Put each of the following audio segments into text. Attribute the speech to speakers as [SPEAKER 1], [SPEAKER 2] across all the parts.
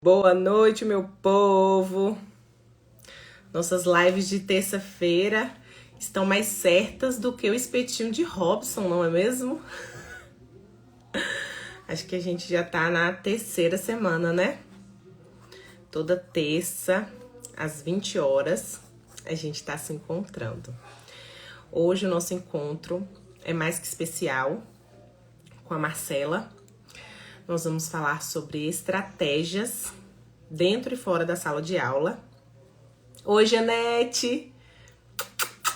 [SPEAKER 1] Boa noite, meu povo. Nossas lives de terça-feira estão mais certas do que o espetinho de Robson, não é mesmo? Acho que a gente já tá na terceira semana, né? Toda terça, às 20 horas, a gente tá se encontrando. Hoje o nosso encontro é mais que especial com a Marcela. Nós vamos falar sobre estratégias dentro e fora da sala de aula. Oi, Janete!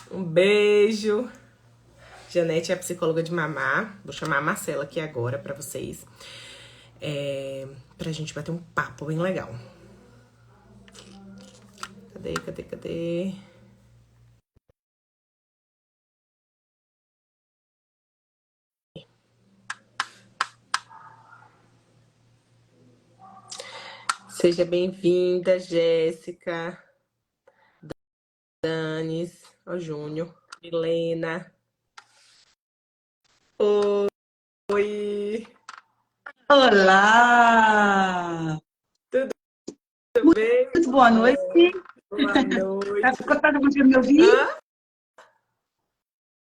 [SPEAKER 1] Um beijo! Janete é a psicóloga de Mamá. Vou chamar a Marcela aqui agora pra vocês. Pra gente bater um papo bem legal. Cadê? Seja bem-vinda, Jéssica, Danis, o Júnior, Milena. Oi!
[SPEAKER 2] Olá!
[SPEAKER 1] Tudo bem?
[SPEAKER 2] Muito boa noite.
[SPEAKER 1] Boa noite.
[SPEAKER 2] Tá conseguindo me ouvir?
[SPEAKER 1] Hã?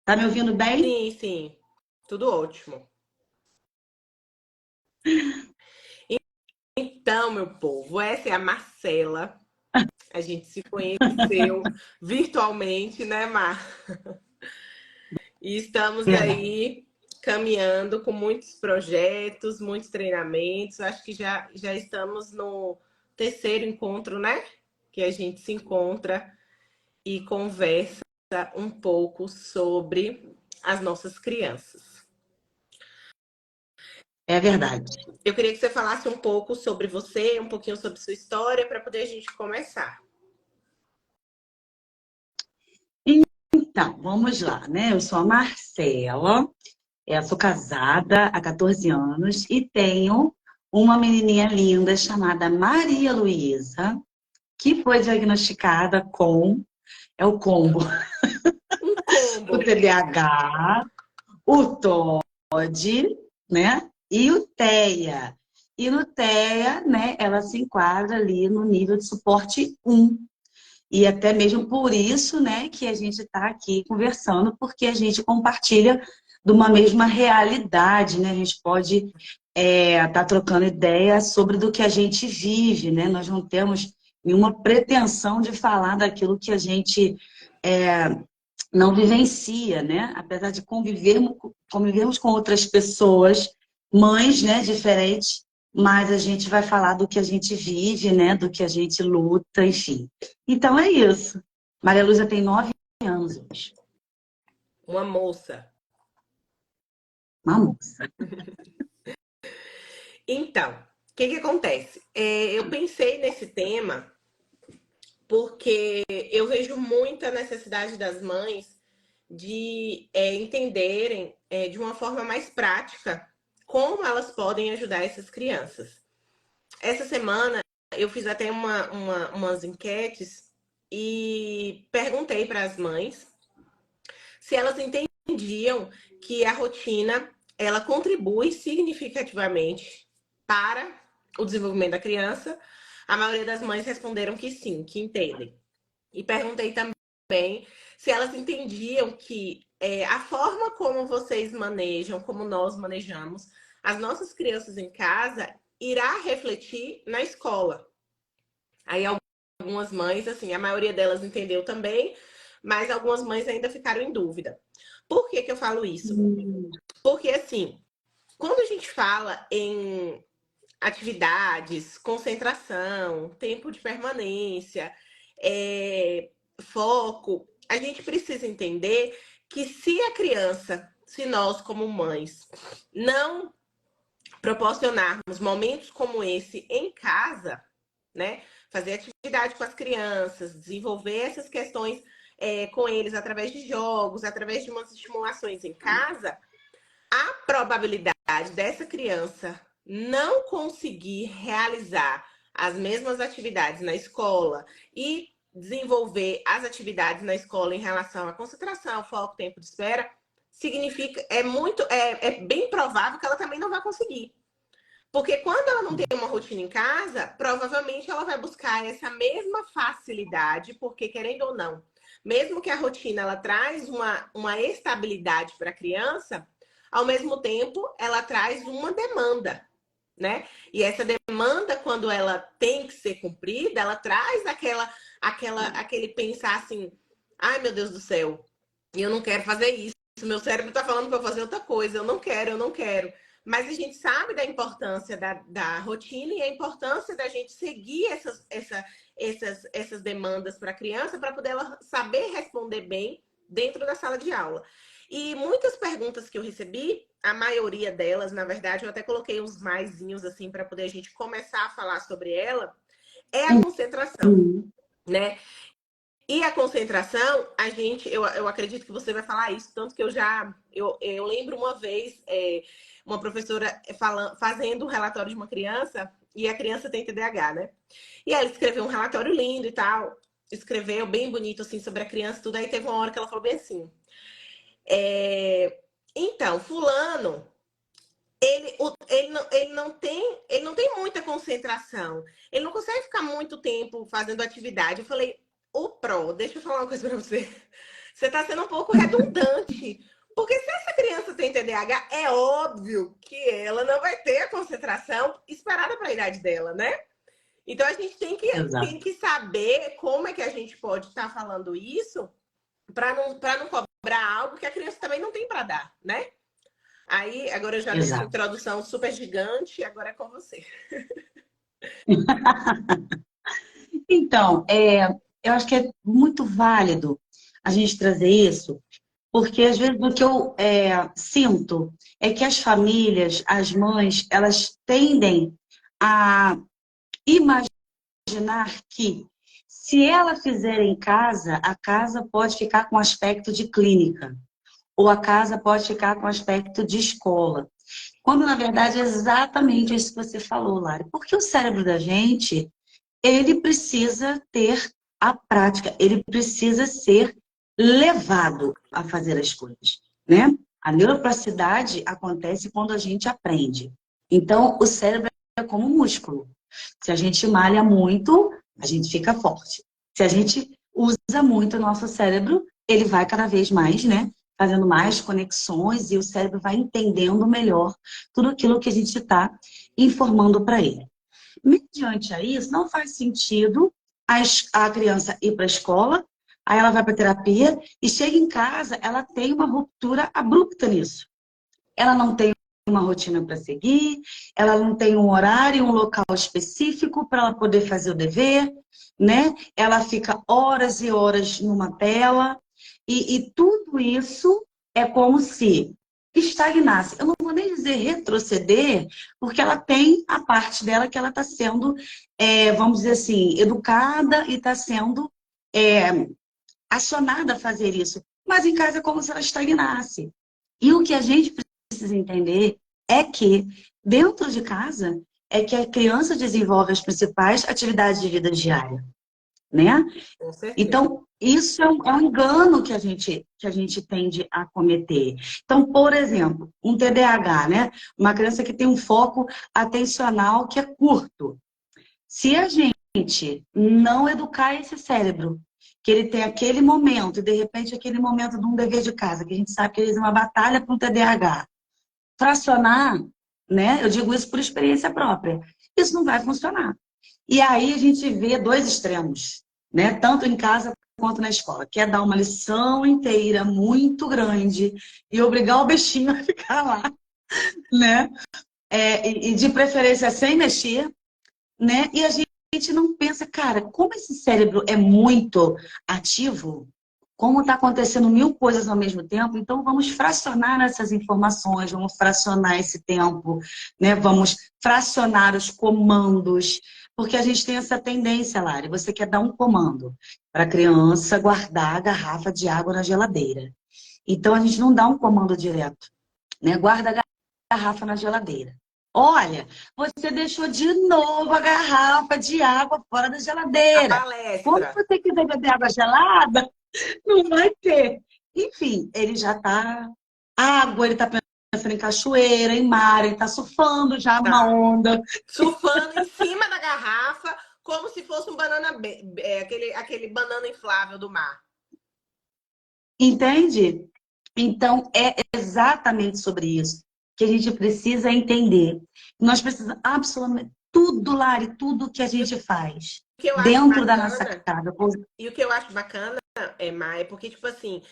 [SPEAKER 2] Tá me ouvindo bem?
[SPEAKER 1] Sim. Tudo ótimo. Então, meu povo, essa é a Marcela. A gente se conheceu virtualmente, né, Mar? E estamos
[SPEAKER 2] Verdade.
[SPEAKER 1] aí caminhando com muitos projetos, muitos treinamentos. Acho que já estamos no terceiro encontro, né? Que a gente se encontra e conversa um pouco sobre as nossas crianças.
[SPEAKER 2] É verdade.
[SPEAKER 1] Eu queria que você falasse um pouco sobre você, um pouquinho sobre sua história, para poder a gente começar.
[SPEAKER 2] Então, vamos lá, né? Eu sou a Marcela, sou casada há 14 anos e tenho uma menininha linda chamada Maria Luísa, que foi diagnosticada com, é o combo,
[SPEAKER 1] Um
[SPEAKER 2] o
[SPEAKER 1] combo.
[SPEAKER 2] TDAH, o TOD, né? E o TEA. E no TEA, né, ela se enquadra ali no nível de suporte 1. E até mesmo por isso, né, que a gente está aqui conversando, porque a gente compartilha de uma mesma realidade, né? A gente pode tá trocando ideias sobre do que a gente vive, né? Nós não temos nenhuma pretensão de falar daquilo que a gente não vivencia, né? Apesar de convivermos com outras pessoas, mães, né, diferentes, mas a gente vai falar do que a gente vive, né, do que a gente luta, enfim. Então é isso. Maria Luísa tem 9 anos hoje.
[SPEAKER 1] Uma moça.
[SPEAKER 2] Uma moça.
[SPEAKER 1] Então, o que acontece? Eu pensei nesse tema porque eu vejo muita necessidade das mães de entenderem de uma forma mais prática como elas podem ajudar essas crianças. Essa semana eu fiz até umas enquetes e perguntei para as mães se elas entendiam que a rotina ela contribui significativamente para o desenvolvimento da criança. A maioria das mães responderam que sim, que entendem. E perguntei também se elas entendiam que a forma como vocês manejam, como nós manejamos as nossas crianças em casa, irá refletir na escola. Aí algumas mães, assim, a maioria delas entendeu também, mas algumas mães ainda ficaram em dúvida. Por que eu falo isso? Porque, assim, quando a gente fala em atividades, concentração, tempo de permanência, foco, a gente precisa entender que se a criança, se nós como mães, não proporcionarmos momentos como esse em casa, né? Fazer atividade com as crianças, desenvolver essas questões com eles através de jogos, através de umas estimulações em casa, a probabilidade dessa criança não conseguir realizar as mesmas atividades na escola e desenvolver as atividades na escola em relação à concentração, foco, tempo de espera, significa é bem provável que ela também não vai conseguir. Porque quando ela não tem uma rotina em casa, provavelmente ela vai buscar essa mesma facilidade, porque querendo ou não, mesmo que a rotina ela traz uma estabilidade para a criança, ao mesmo tempo ela traz uma demanda, né? E essa demanda, quando ela tem que ser cumprida, ela traz aquele pensar assim, ai meu Deus do céu, eu não quero fazer isso. Meu cérebro está falando para eu fazer outra coisa, eu não quero, eu não quero. Mas a gente sabe da importância da rotina e a importância da gente seguir essas demandas para a criança para poder ela saber responder bem dentro da sala de aula. E muitas perguntas que eu recebi, a maioria delas, na verdade, eu até coloquei uns maisinhos assim para poder a gente começar a falar sobre ela, é a concentração,
[SPEAKER 2] Uhum.
[SPEAKER 1] né? E a concentração, eu acredito que você vai falar isso, tanto que eu lembro uma vez uma professora fazendo um relatório de uma criança, e a criança tem TDAH, né? E ela escreveu um relatório lindo e tal, escreveu bem bonito, assim, sobre a criança e tudo, aí teve uma hora que ela falou bem assim, então, fulano, ele não tem muita concentração. Ele não consegue ficar muito tempo fazendo atividade. Eu falei, deixa eu falar uma coisa para você. Você está sendo um pouco redundante. Porque se essa criança tem TDAH, é óbvio que ela não vai ter a concentração esperada para a idade dela, né? Então a gente tem
[SPEAKER 2] Exato.
[SPEAKER 1] que saber como é que a gente pode estar falando isso para não cobrar algo que a criança também não tem para dar, né? Aí, agora eu já dei essa
[SPEAKER 2] Exato.
[SPEAKER 1] introdução super gigante, agora é com você.
[SPEAKER 2] Então, eu acho que é muito válido a gente trazer isso, porque às vezes o que eu sinto é que as famílias, as mães, elas tendem a imaginar que se ela fizer em casa, a casa pode ficar com aspecto de clínica, ou a casa pode ficar com aspecto de escola. Quando, na verdade, é exatamente isso que você falou, Lari. Porque o cérebro da gente, ele precisa ter a prática, ele precisa ser levado a fazer as coisas, né? A neuroplasticidade acontece quando a gente aprende. Então, o cérebro é como um músculo. Se a gente malha muito, a gente fica forte. Se a gente usa muito o nosso cérebro, ele vai cada vez mais, né? Fazendo mais conexões e o cérebro vai entendendo melhor tudo aquilo que a gente está informando para ele. Mediante a isso, não faz sentido a criança ir para a escola, aí ela vai para terapia e chega em casa, ela tem uma ruptura abrupta nisso. Ela não tem uma rotina para seguir, ela não tem um horário, um local específico para ela poder fazer o dever, né? Ela fica horas e horas numa tela e tudo isso é como se estagnasse. Eu não vou nem dizer retroceder, porque ela tem a parte dela que ela está sendo, vamos dizer assim, educada e está sendo acionada a fazer isso. Mas em casa é como se ela estagnasse. E o que a gente precisa entender é que, dentro de casa, é que a criança desenvolve as principais atividades de vida diária, né?
[SPEAKER 1] Com certeza.
[SPEAKER 2] Então, isso é um engano que a gente tende a cometer. Então, por exemplo, um TDAH, né? Uma criança que tem um foco atencional que é curto. Se a gente não educar esse cérebro, que ele tem aquele momento, e de repente aquele momento de um dever de casa, que a gente sabe que ele é uma batalha para um TDAH, fracionar, né? Eu digo isso por experiência própria. Isso não vai funcionar. E aí a gente vê dois extremos, né? Tanto em casa quanto na escola. Quer dar uma lição inteira muito grande e obrigar o bichinho a ficar lá, né? E de preferência sem mexer, né? E a gente não pensa, cara, como esse cérebro é muito ativo, como está acontecendo mil coisas ao mesmo tempo, então vamos fracionar essas informações, vamos fracionar esse tempo, né? Vamos fracionar os comandos, porque a gente tem essa tendência, Lari, você quer dar um comando para a criança guardar a garrafa de água na geladeira. Então a gente não dá um comando direto, né? Guarda a garrafa na geladeira. Olha, você deixou de novo a garrafa de água fora da
[SPEAKER 1] A
[SPEAKER 2] geladeira. Quando
[SPEAKER 1] palestra.
[SPEAKER 2] você quiser beber água gelada, não vai ter. Enfim, ele já está água, ele está em cachoeira, em mar, ele tá surfando já numa
[SPEAKER 1] Tá.
[SPEAKER 2] onda.
[SPEAKER 1] Surfando em cima da garrafa, como se fosse um aquele banana inflável do mar.
[SPEAKER 2] Entende? Então, é exatamente sobre isso que a gente precisa entender. Nós precisamos absolutamente tudo, Lari, tudo que a gente faz
[SPEAKER 1] O que eu acho
[SPEAKER 2] dentro da nossa
[SPEAKER 1] bacana,
[SPEAKER 2] casa.
[SPEAKER 1] e o que eu acho bacana, Maia, porque, tipo assim,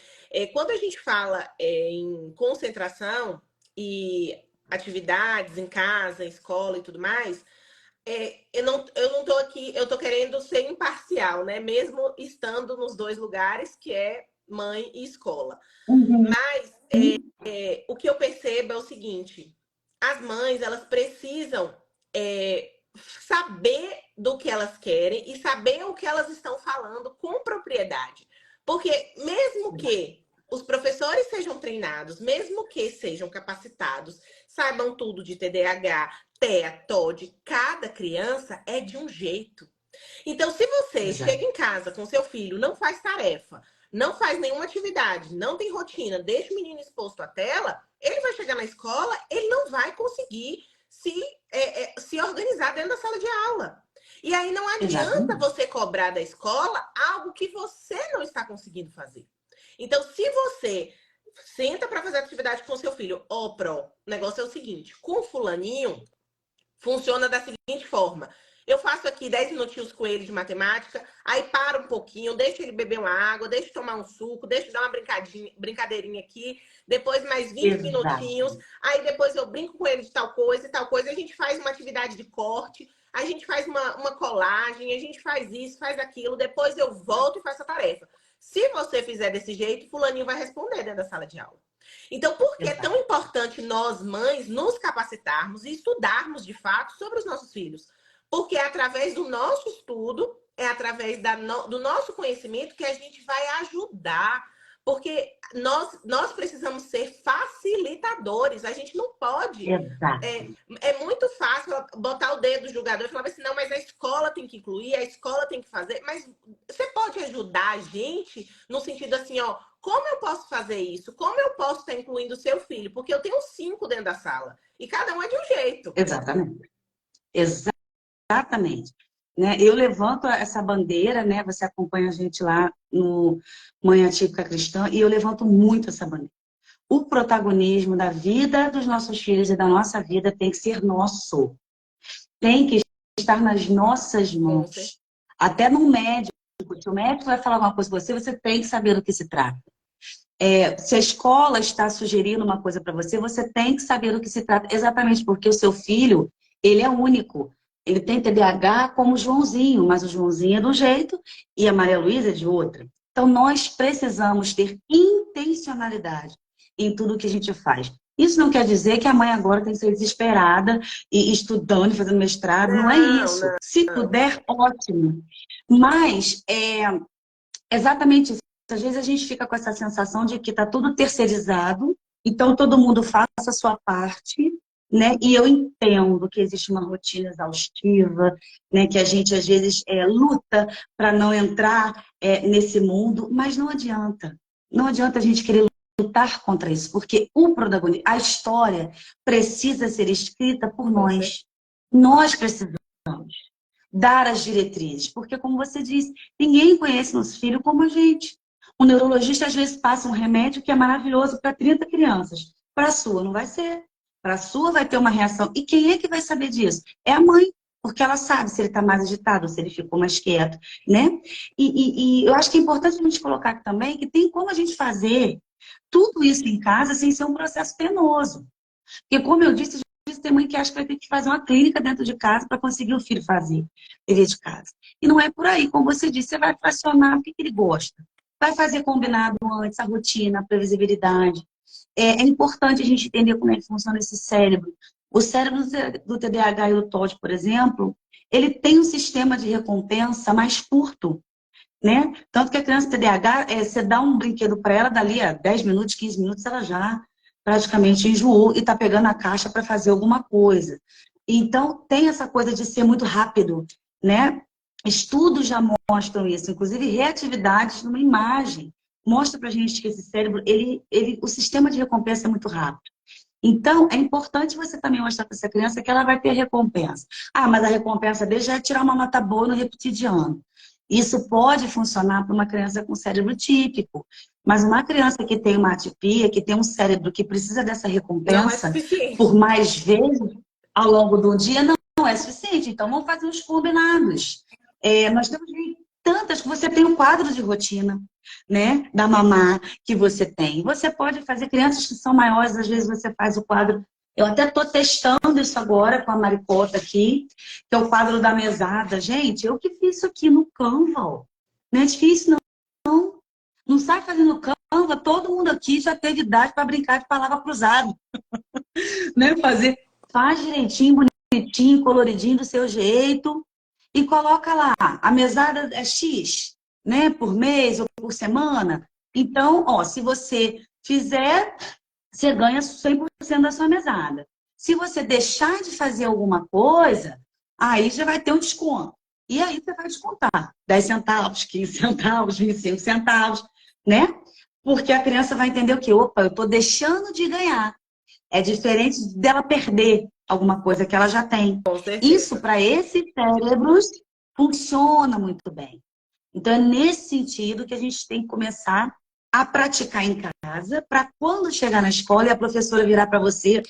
[SPEAKER 1] quando a gente fala em concentração e atividades em casa, escola e tudo mais, eu não tô aqui, eu tô querendo ser imparcial, né? Mesmo estando nos dois lugares, que é mãe e escola.
[SPEAKER 2] Uhum.
[SPEAKER 1] Mas o que eu percebo é o seguinte: as mães elas precisam saber do que elas querem e saber o que elas estão falando com propriedade. Porque mesmo que os professores sejam treinados, mesmo que sejam capacitados, saibam tudo de TDAH, TEA, TOD, cada criança é de um jeito. Então, se você
[SPEAKER 2] Exato.
[SPEAKER 1] chega em casa com seu filho, não faz tarefa, não faz nenhuma atividade, não tem rotina, deixa o menino exposto à tela, ele vai chegar na escola, ele não vai conseguir se organizar dentro da sala de aula. E aí não adianta
[SPEAKER 2] Exatamente.
[SPEAKER 1] você cobrar da escola algo que você não está conseguindo fazer. Então, se você senta para fazer atividade com seu filho, o negócio é o seguinte, com fulaninho, funciona da seguinte forma. Eu faço aqui 10 minutinhos com ele de matemática, aí paro um pouquinho, deixo ele beber uma água, deixo tomar um suco, deixo dar uma brincadeirinha aqui, depois mais 20 minutinhos,
[SPEAKER 2] Exato.
[SPEAKER 1] aí depois eu brinco com ele de tal coisa e tal coisa, a gente faz uma atividade de corte, a gente faz uma colagem, a gente faz isso, faz aquilo, depois eu volto e faço a tarefa. Se você fizer desse jeito, fulaninho vai responder dentro da sala de aula. Então, por que é tão
[SPEAKER 2] Exato.
[SPEAKER 1] importante nós, mães, nos capacitarmos e estudarmos de fato sobre os nossos filhos? Porque é através do nosso estudo, é através do nosso conhecimento que a gente vai ajudar. Porque nós precisamos ser facilitadores, a gente não pode.
[SPEAKER 2] Exato.
[SPEAKER 1] É muito fácil botar o dedo do julgador e falar assim: não, mas a escola tem que incluir, a escola tem que fazer. Mas você pode ajudar a gente no sentido assim: ó, como eu posso fazer isso? Como eu posso estar incluindo o seu filho? Porque eu tenho 5 dentro da sala e cada um é de um jeito.
[SPEAKER 2] Exatamente. Exatamente. Né? Eu levanto essa bandeira, né? Você acompanha a gente lá no Manhã Típica Cristã, e eu levanto muito essa bandeira. O protagonismo da vida dos nossos filhos e da nossa vida tem que ser nosso. Tem que estar nas nossas
[SPEAKER 1] Com certeza.
[SPEAKER 2] mãos. Até num médico. Se o médico vai falar alguma coisa com você, você tem que saber do que se trata. Se a escola está sugerindo uma coisa para você, você tem que saber do que se trata. Exatamente porque o seu filho, ele é único. Ele tem TDAH como o Joãozinho, mas o Joãozinho é de um jeito e a Maria Luísa é de outra. Então, nós precisamos ter intencionalidade em tudo que a gente faz. Isso não quer dizer que a mãe agora tem que ser desesperada e estudando, fazendo mestrado. Não é
[SPEAKER 1] Não,
[SPEAKER 2] isso. Se
[SPEAKER 1] não.
[SPEAKER 2] puder, ótimo. Mas é exatamente isso. Às vezes a gente fica com essa sensação de que está tudo terceirizado, então todo mundo faça a sua parte, né? E eu entendo que existe uma rotina exaustiva, né? Que a gente às vezes luta para não entrar nesse mundo, mas não adianta. Não adianta a gente querer lutar contra isso, porque o protagonista, a história precisa ser escrita por
[SPEAKER 1] Com certeza.
[SPEAKER 2] nós. Nós precisamos dar as diretrizes, porque como você disse, ninguém conhece nosso filho como a gente. O neurologista às vezes passa um remédio que é maravilhoso para 30 crianças. Para a sua não vai ser. Para a sua vai ter uma reação. E quem é que vai saber disso? É a mãe, porque ela sabe se ele está mais agitado, se ele ficou mais quieto, né? E eu acho que é importante a gente colocar aqui também que tem como a gente fazer tudo isso em casa sem ser um processo penoso. Porque, como eu disse, tem mãe que acha que vai ter que fazer uma clínica dentro de casa para conseguir o filho fazer dever de casa. E não é por aí. Como você disse, você vai fracionar o que ele gosta. Vai fazer combinado antes, a rotina, a previsibilidade. É importante a gente entender como é que funciona esse cérebro. O cérebro do TDAH e do TOD, por exemplo, ele tem um sistema de recompensa mais curto, né? Tanto que a criança TDAH, você dá um brinquedo para ela, dali a 10 minutos, 15 minutos, ela já praticamente enjoou e está pegando a caixa para fazer alguma coisa. Então, tem essa coisa de ser muito rápido, né? Estudos já mostram isso, inclusive reatividades numa imagem. Mostra pra gente que esse cérebro, o sistema de recompensa é muito rápido. Então, é importante você também mostrar para essa criança que ela vai ter recompensa. Ah, mas a recompensa dele já é tirar uma nota boa no repetir de ano. Isso pode funcionar para uma criança com cérebro típico, mas uma criança que tem uma atipia, que tem um cérebro que precisa dessa
[SPEAKER 1] Não é
[SPEAKER 2] recompensa por
[SPEAKER 1] suficiente.
[SPEAKER 2] mais vezes ao longo do dia, não é suficiente. Então, vamos fazer uns combinados. Nós temos tantas que você tem um quadro de rotina, né, da mamá que você tem. Você pode fazer, crianças que são maiores, às vezes você faz o quadro. Eu até estou testando isso agora com a Maricota aqui, que é o quadro da mesada. Gente, eu que fiz isso aqui no Canva. Não é difícil, não. Não sai fazendo Canva. Todo mundo aqui já teve idade para brincar de palavra cruzada. Né? Faz direitinho, bonitinho, coloridinho do seu jeito. E coloca lá, a mesada é X, né? Por mês ou por semana. Então, ó, se você fizer, você ganha 100% da sua mesada. Se você deixar de fazer alguma coisa, aí já vai ter um desconto. E aí você vai descontar 10 centavos, 15 centavos, 25 centavos, né? Porque a criança vai entender o quê? Opa, eu estou deixando de ganhar. É diferente dela perder alguma coisa que ela já tem.
[SPEAKER 1] Com
[SPEAKER 2] Isso,
[SPEAKER 1] certeza.
[SPEAKER 2] para esses cérebros, funciona muito bem. Então, é nesse sentido que a gente tem que começar a praticar em casa, para quando chegar na escola e a professora virar para você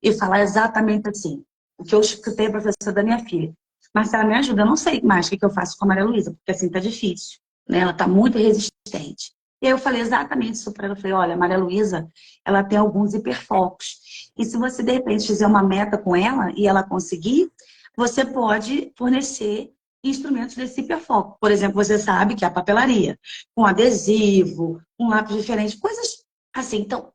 [SPEAKER 2] e falar exatamente assim, o que eu escutei a professora da minha filha. Marcela, me ajuda, eu não sei mais o que eu faço com a Maria Luísa, porque assim tá difícil, né? Ela tá muito resistente. E aí eu falei exatamente isso para ela. Eu falei, olha, a Maria Luísa, ela tem alguns hiperfocos. E se você, de repente, fizer uma meta com ela e ela conseguir, você pode fornecer instrumentos desse hiperfoco. Por exemplo, você sabe que é a papelaria, com adesivo, um lápis diferente, coisas assim. Então,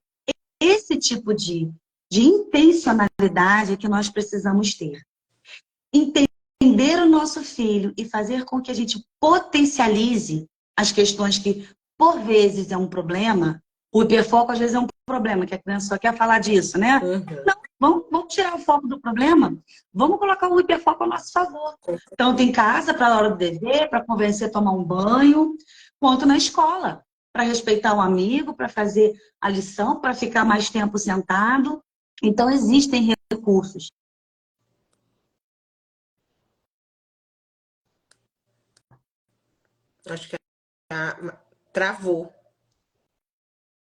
[SPEAKER 2] esse tipo de intencionalidade que nós precisamos ter. Entender o nosso filho e fazer com que a gente potencialize as questões que, por vezes, é um problema. O hiperfoco, às vezes, é um problema, que a criança só quer falar disso, né?
[SPEAKER 1] Uhum.
[SPEAKER 2] Não, vamos tirar o foco do problema, vamos colocar o hiperfoco a nosso favor. Tanto em casa, para a hora do dever, para convencer a tomar um banho, quanto na escola, para respeitar o amigo, para fazer a lição, para ficar mais tempo sentado. Então, existem recursos.
[SPEAKER 1] Acho que travou.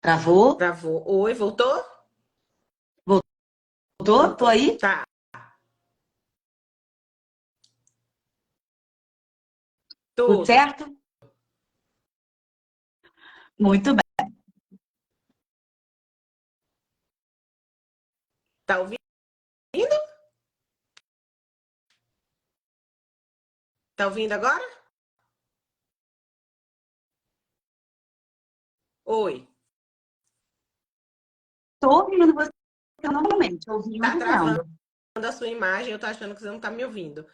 [SPEAKER 2] Travou?
[SPEAKER 1] Travou. Oi, voltou?
[SPEAKER 2] Voltou? Tô aí?
[SPEAKER 1] Tá.
[SPEAKER 2] Tudo
[SPEAKER 1] Tudo.
[SPEAKER 2] certo? Muito bem.
[SPEAKER 1] Tá ouvindo? Tá ouvindo agora? Oi.
[SPEAKER 2] Estou ouvindo você normalmente, ouvindo
[SPEAKER 1] Tá
[SPEAKER 2] e
[SPEAKER 1] travando
[SPEAKER 2] vendo.
[SPEAKER 1] a sua imagem, eu tô achando que você não tá me ouvindo.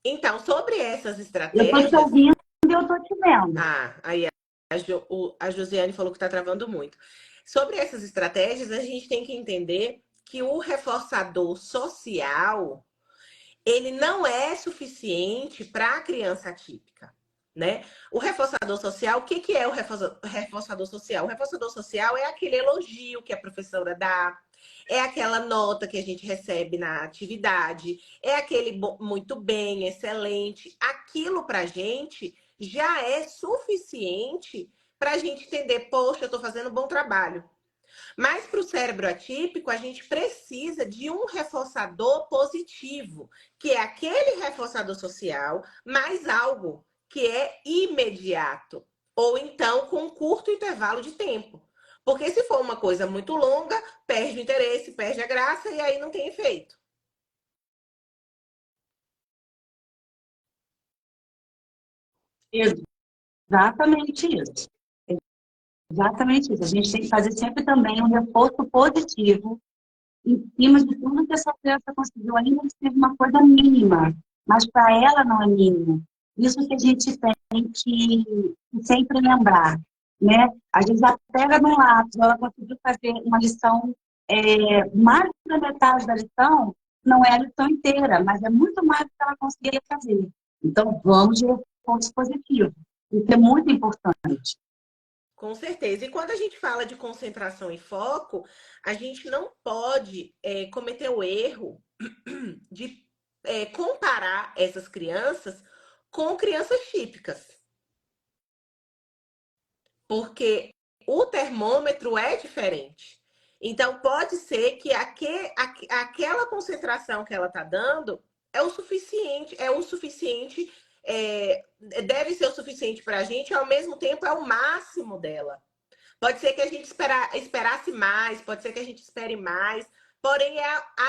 [SPEAKER 1] Então, sobre essas
[SPEAKER 2] Eu estou te
[SPEAKER 1] estratégias,
[SPEAKER 2] ouvindo e eu estou te vendo.
[SPEAKER 1] aí a Josiane falou que tá travando muito. Sobre essas estratégias, a gente tem que entender que o reforçador social, ele não é suficiente para a criança atípica, né? O reforçador social, o que, que é o reforçador social? O reforçador social é aquele elogio que a professora dá, é aquela nota que a gente recebe na atividade, é aquele muito bem, excelente. Aquilo para a gente já é suficiente para a gente entender, poxa, eu estou fazendo um bom trabalho. Mas para o cérebro atípico, a gente precisa de um reforçador positivo, que é aquele reforçador social, mais algo que é imediato, ou então com um curto intervalo de tempo. Porque se for uma coisa muito longa, perde o interesse, perde a graça e aí não tem efeito.
[SPEAKER 2] Exatamente isso. Exatamente isso. A gente tem que fazer sempre também um reforço positivo em cima de tudo que essa criança conseguiu, ainda que seja uma coisa mínima, mas para ela não é mínimo. Isso que a gente tem que sempre lembrar, né? A gente já pega no lápis, ela conseguiu fazer uma lição, mais da metade da lição, não é a lição inteira, mas é muito mais do que ela conseguiria fazer. Então, vamos de reforço positivo. Isso é muito importante.
[SPEAKER 1] Com certeza. E quando a gente fala de concentração e foco, a gente não pode cometer o erro de comparar essas crianças com crianças típicas. Porque o termômetro é diferente. Então, pode ser que aquela concentração que ela está dando é o suficiente, deve ser o suficiente para a gente, ao mesmo tempo é o máximo dela. Pode ser que a gente esperasse mais, pode ser que a gente espere mais, porém,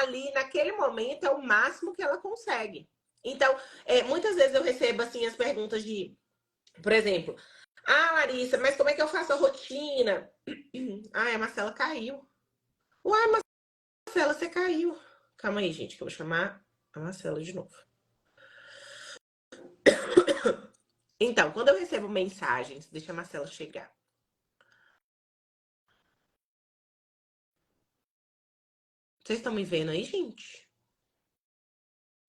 [SPEAKER 1] ali, naquele momento, é o máximo que ela consegue. Então, muitas vezes eu recebo assim as perguntas de, por exemplo, ah, Larissa, mas como é que eu faço a rotina? Ah, a Marcela caiu. Uai, Marcela, você caiu. Calma aí, gente, que eu vou chamar a Marcela de novo. Então, quando eu recebo mensagens, deixa a Marcela chegar. Vocês estão me vendo aí, gente?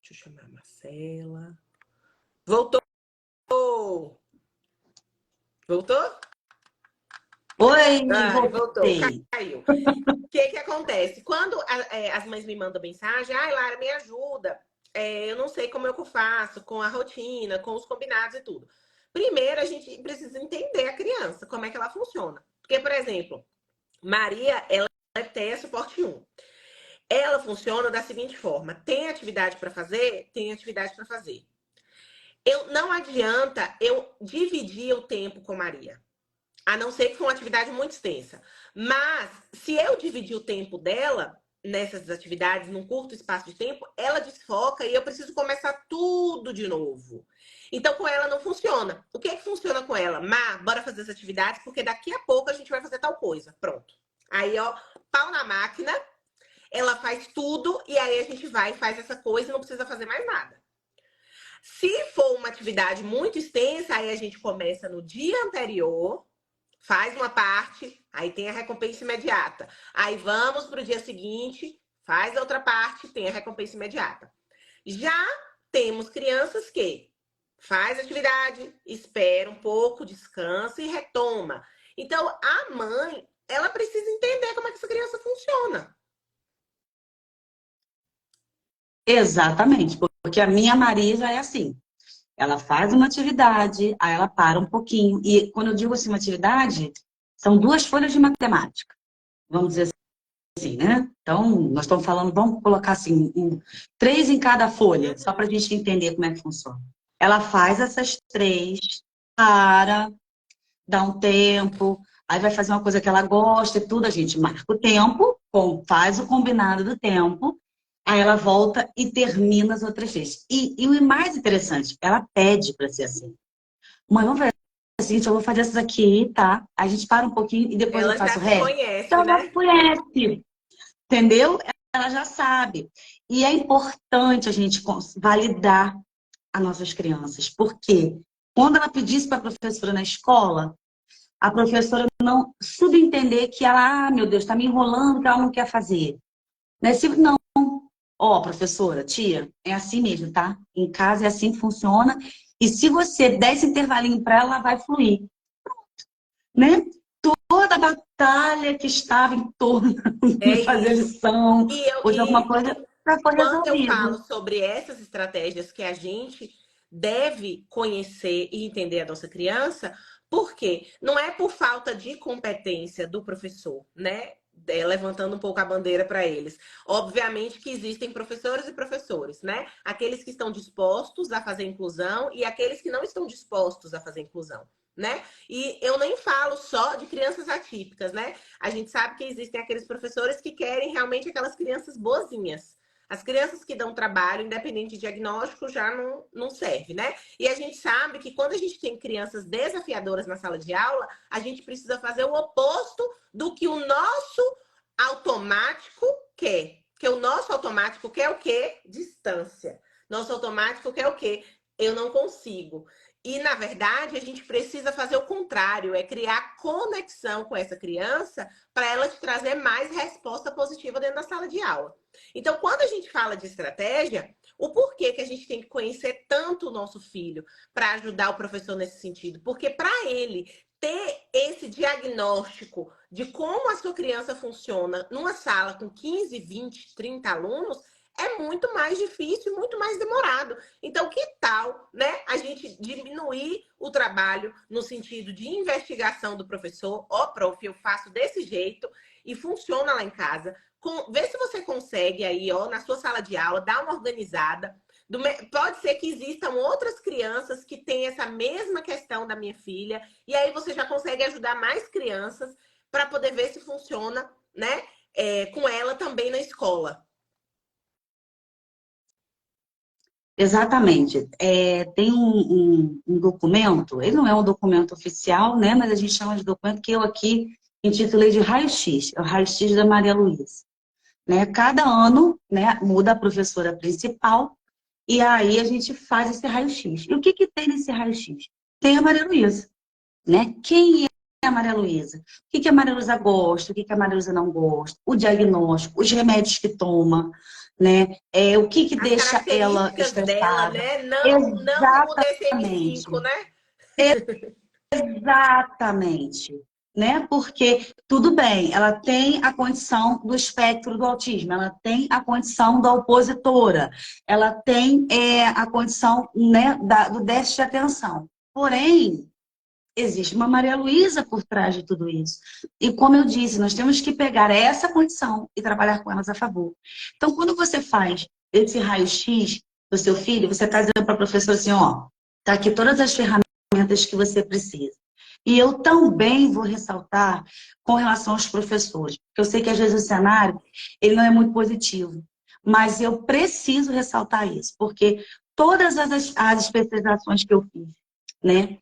[SPEAKER 1] Deixa eu chamar a Marcela. Voltou! Voltou?
[SPEAKER 2] Oi,
[SPEAKER 1] Ai, voltou.
[SPEAKER 2] voltei.
[SPEAKER 1] Caiu. O que acontece? Quando as mães me mandam mensagem, ai, Lara, me ajuda. Eu não sei como é que eu faço com a rotina, com os combinados e tudo. Primeiro, a gente precisa entender a criança, como é que ela funciona. Porque, por exemplo, Maria, ela é TEA suporte 1. Ela funciona da seguinte forma: tem atividade para fazer? Tem atividade para fazer. Não adianta eu dividir o tempo com Maria. A não ser que for uma atividade muito extensa. Mas, se eu dividir o tempo dela nessas atividades, num curto espaço de tempo, ela desfoca e eu preciso começar tudo de novo. Então, com ela não funciona. O que funciona com ela? Bora fazer as atividades, porque daqui a pouco a gente vai fazer tal coisa. Pronto. Aí, ó, pau na máquina, ela faz tudo e aí a gente vai e faz essa coisa e não precisa fazer mais nada. Se for uma atividade muito extensa, aí a gente começa no dia anterior, faz uma parte, aí tem a recompensa imediata. Aí vamos para o dia seguinte, faz a outra parte, tem a recompensa imediata. Já temos crianças que faz atividade, espera um pouco, descansa e retoma. Então, a mãe, ela precisa entender como é que essa criança funciona.
[SPEAKER 2] Exatamente, porque a minha Marisa é assim. Ela faz uma atividade, aí ela para um pouquinho. E quando eu digo assim, uma atividade, são 2 folhas de matemática. Vamos dizer assim, né? Então, nós estamos falando, vamos colocar assim, 3 em cada folha, só para a gente entender como é que funciona. Ela faz essas 3, para, dá um tempo, aí vai fazer uma coisa que ela gosta e tudo, a gente marca o tempo, faz o combinado do tempo, aí ela volta e termina as outras vezes. E o mais interessante, ela pede para ser assim. Mãe, vamos fazer assim, eu vou fazer essas aqui, tá? A gente para um pouquinho e depois eu
[SPEAKER 1] Ela
[SPEAKER 2] faço
[SPEAKER 1] já
[SPEAKER 2] o
[SPEAKER 1] se
[SPEAKER 2] resto.
[SPEAKER 1] conhece,
[SPEAKER 2] Então, ela
[SPEAKER 1] né?
[SPEAKER 2] já conhece, entendeu? Ela já sabe. E é importante a gente validar as nossas crianças, porque quando ela pedisse para a professora na escola, a professora não subentender que ela, meu Deus, está me enrolando, que ela não quer fazer. Né? Não, ó, professora, tia, é assim mesmo, tá? Em casa é assim que funciona. E se você der esse intervalinho para ela, ela vai fluir, né? Toda a batalha que estava em torno
[SPEAKER 1] É
[SPEAKER 2] de fazer
[SPEAKER 1] isso.
[SPEAKER 2] lição
[SPEAKER 1] E,
[SPEAKER 2] ou de alguma coisa já foi
[SPEAKER 1] quando eu falo
[SPEAKER 2] resolvido.
[SPEAKER 1] sobre essas estratégias que a gente deve conhecer e entender a nossa criança, porque não é por falta de competência do professor, né? Levantando um pouco a bandeira para eles. Obviamente que existem professores e professores, né? Aqueles que estão dispostos a fazer inclusão e aqueles que não estão dispostos a fazer inclusão, né? E eu nem falo só de crianças atípicas, né? A gente sabe que existem aqueles professores que querem realmente aquelas crianças boazinhas. As crianças que dão trabalho, independente de diagnóstico, já não serve, né? E a gente sabe que quando a gente tem crianças desafiadoras na sala de aula, a gente precisa fazer o oposto do que o nosso automático quer. Porque o nosso automático quer o quê? Distância. Nosso automático quer o quê? Eu não consigo. E, na verdade, a gente precisa fazer o contrário, é criar conexão com essa criança para ela te trazer mais resposta positiva dentro da sala de aula. Então, quando a gente fala de estratégia, o porquê que a gente tem que conhecer tanto o nosso filho para ajudar o professor nesse sentido? Porque para ele ter esse diagnóstico de como a sua criança funciona numa sala com 15, 20, 30 alunos é muito mais difícil, muito mais demorado. Então, que tal, né, a gente diminuir o trabalho no sentido de investigação do professor? Ó, prof, eu faço desse jeito e funciona lá em casa. Vê se você consegue aí, ó, na sua sala de aula, dar uma organizada. Pode ser que existam outras crianças que têm essa mesma questão da minha filha, e aí você já consegue ajudar mais crianças para poder ver se funciona, né, com ela também na escola.
[SPEAKER 2] Exatamente. Tem um documento, ele não é um documento oficial, né? Mas a gente chama de documento que eu aqui intitulei de raio-x, é o raio-x da Maria Luísa. Né? Cada ano, né, muda a professora principal e aí a gente faz esse raio-x. E o que tem nesse raio-x? Tem a Maria Luísa, né? Quem é a Maria Luísa? O que a Maria Luísa gosta? O que a Maria Luísa não gosta? O diagnóstico, os remédios que toma, né? O que
[SPEAKER 1] As
[SPEAKER 2] deixa ela
[SPEAKER 1] características dela,
[SPEAKER 2] estressada?
[SPEAKER 1] né? Não o DSM-5,
[SPEAKER 2] Exatamente.
[SPEAKER 1] né?
[SPEAKER 2] Exatamente. Né? Porque, tudo bem, ela tem a condição do espectro do autismo, ela tem a condição da opositora, ela tem a condição, né, do déficit de atenção. Porém, existe uma Maria Luísa por trás de tudo isso. E como eu disse, nós temos que pegar essa condição e trabalhar com elas a favor. Então, quando você faz esse raio-x do seu filho, você está dizendo para a professora assim, ó, tá aqui todas as ferramentas que você precisa. E eu também vou ressaltar com relação aos professores, porque eu sei que às vezes o cenário ele não é muito positivo, mas eu preciso ressaltar isso, porque todas as especializações que eu fiz, né,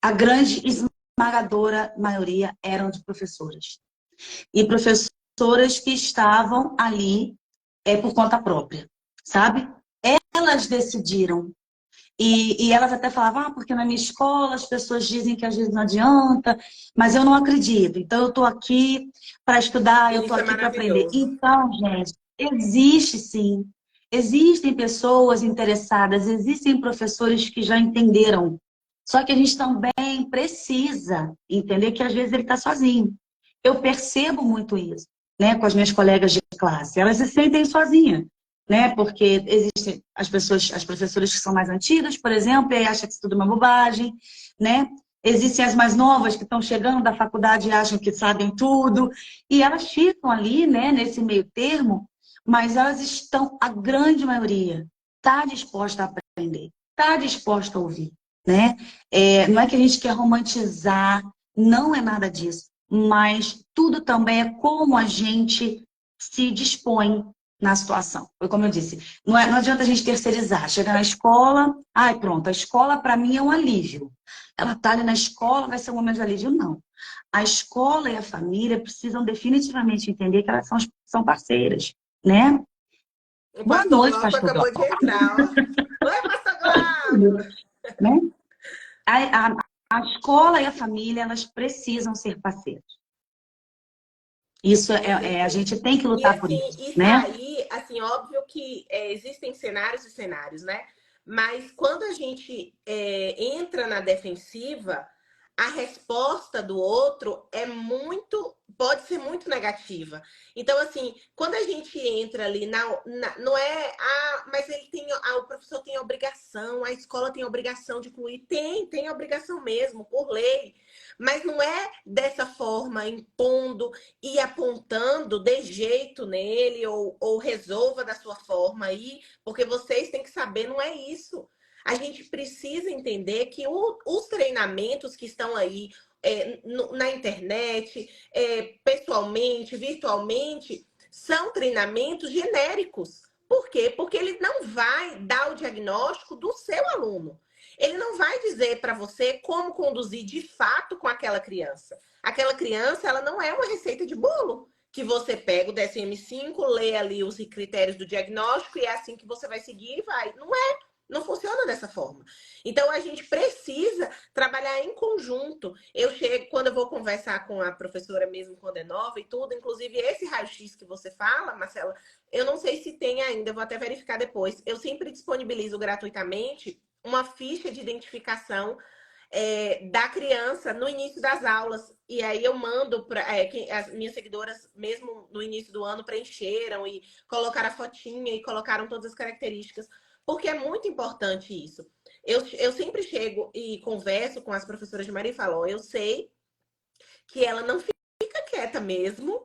[SPEAKER 2] a grande esmagadora maioria eram de professoras. E professoras que estavam ali por conta própria, sabe? Elas decidiram. E elas até falavam, porque na minha escola as pessoas dizem que às vezes não adianta, mas eu não acredito. Então eu estou aqui para estudar, eu estou
[SPEAKER 1] Isso é
[SPEAKER 2] aqui para aprender.
[SPEAKER 1] maravilhoso.
[SPEAKER 2] Então, gente, existe sim. Existem pessoas interessadas, existem professores que já entenderam. Só que a gente também precisa entender que às vezes ele está sozinho. Eu percebo muito isso, né, com as minhas colegas de classe. Elas se sentem sozinhas, né? Porque existem as pessoas, as professoras que são mais antigas, por exemplo, e aí acham que isso tudo é uma bobagem, né? Existem as mais novas que estão chegando da faculdade e acham que sabem tudo, e elas ficam ali, né, nesse meio termo, mas elas estão, a grande maioria, está disposta a aprender, está disposta a ouvir, né? Não é que a gente quer romantizar, não é nada disso, mas tudo também é como a gente se dispõe na situação. Foi como eu disse, não adianta a gente terceirizar. Chega na escola, ai pronto, a escola para mim é um alívio. Ela está ali na escola, vai ser um momento de alívio. Não. A escola e a família precisam definitivamente entender que elas são parceiras, né?
[SPEAKER 1] O
[SPEAKER 2] Boa
[SPEAKER 1] pastor
[SPEAKER 2] noite,
[SPEAKER 1] Glauco
[SPEAKER 2] pastor
[SPEAKER 1] acabou de
[SPEAKER 2] Glauco.
[SPEAKER 1] entrar, ó. Oi, pastor Glauco!
[SPEAKER 2] Né? A escola e a família, elas precisam ser parceiras. Isso
[SPEAKER 1] Com
[SPEAKER 2] a
[SPEAKER 1] certeza.
[SPEAKER 2] gente tem que
[SPEAKER 1] E
[SPEAKER 2] lutar por
[SPEAKER 1] assim,
[SPEAKER 2] isso,
[SPEAKER 1] isso
[SPEAKER 2] né?
[SPEAKER 1] aí, assim, óbvio que existem cenários e cenários, né? Mas quando a gente entra na defensiva, a resposta do outro pode ser muito negativa. Então, assim, quando a gente entra ali não é, mas ele tem, o professor tem obrigação, a escola tem obrigação de incluir, tem obrigação mesmo, por lei. Mas não é dessa forma, impondo e apontando de jeito nele ou resolva da sua forma aí, porque vocês têm que saber, não é isso. A gente precisa entender que os treinamentos que estão aí na internet, pessoalmente, virtualmente, são treinamentos genéricos. Por quê? Porque ele não vai dar o diagnóstico do seu aluno. Ele não vai dizer para você como conduzir de fato com aquela criança. Aquela criança, ela não é uma receita de bolo que você pega o DSM-5, lê ali os critérios do diagnóstico e é assim que você vai seguir e vai. Não é. Não funciona dessa forma. Então a gente precisa trabalhar em conjunto. Eu chego, quando eu vou conversar com a professora mesmo quando é nova e tudo, inclusive esse raio-x que você fala, Marcela, eu não sei se tem ainda, eu vou até verificar depois. Eu sempre disponibilizo gratuitamente uma ficha de identificação da criança no início das aulas. E aí eu mando para as minhas seguidoras, mesmo no início do ano, preencheram e colocaram a fotinha e colocaram todas as características, porque é muito importante isso. Eu sempre chego e converso com as professoras de Maria e falo, eu sei que ela não fica quieta mesmo,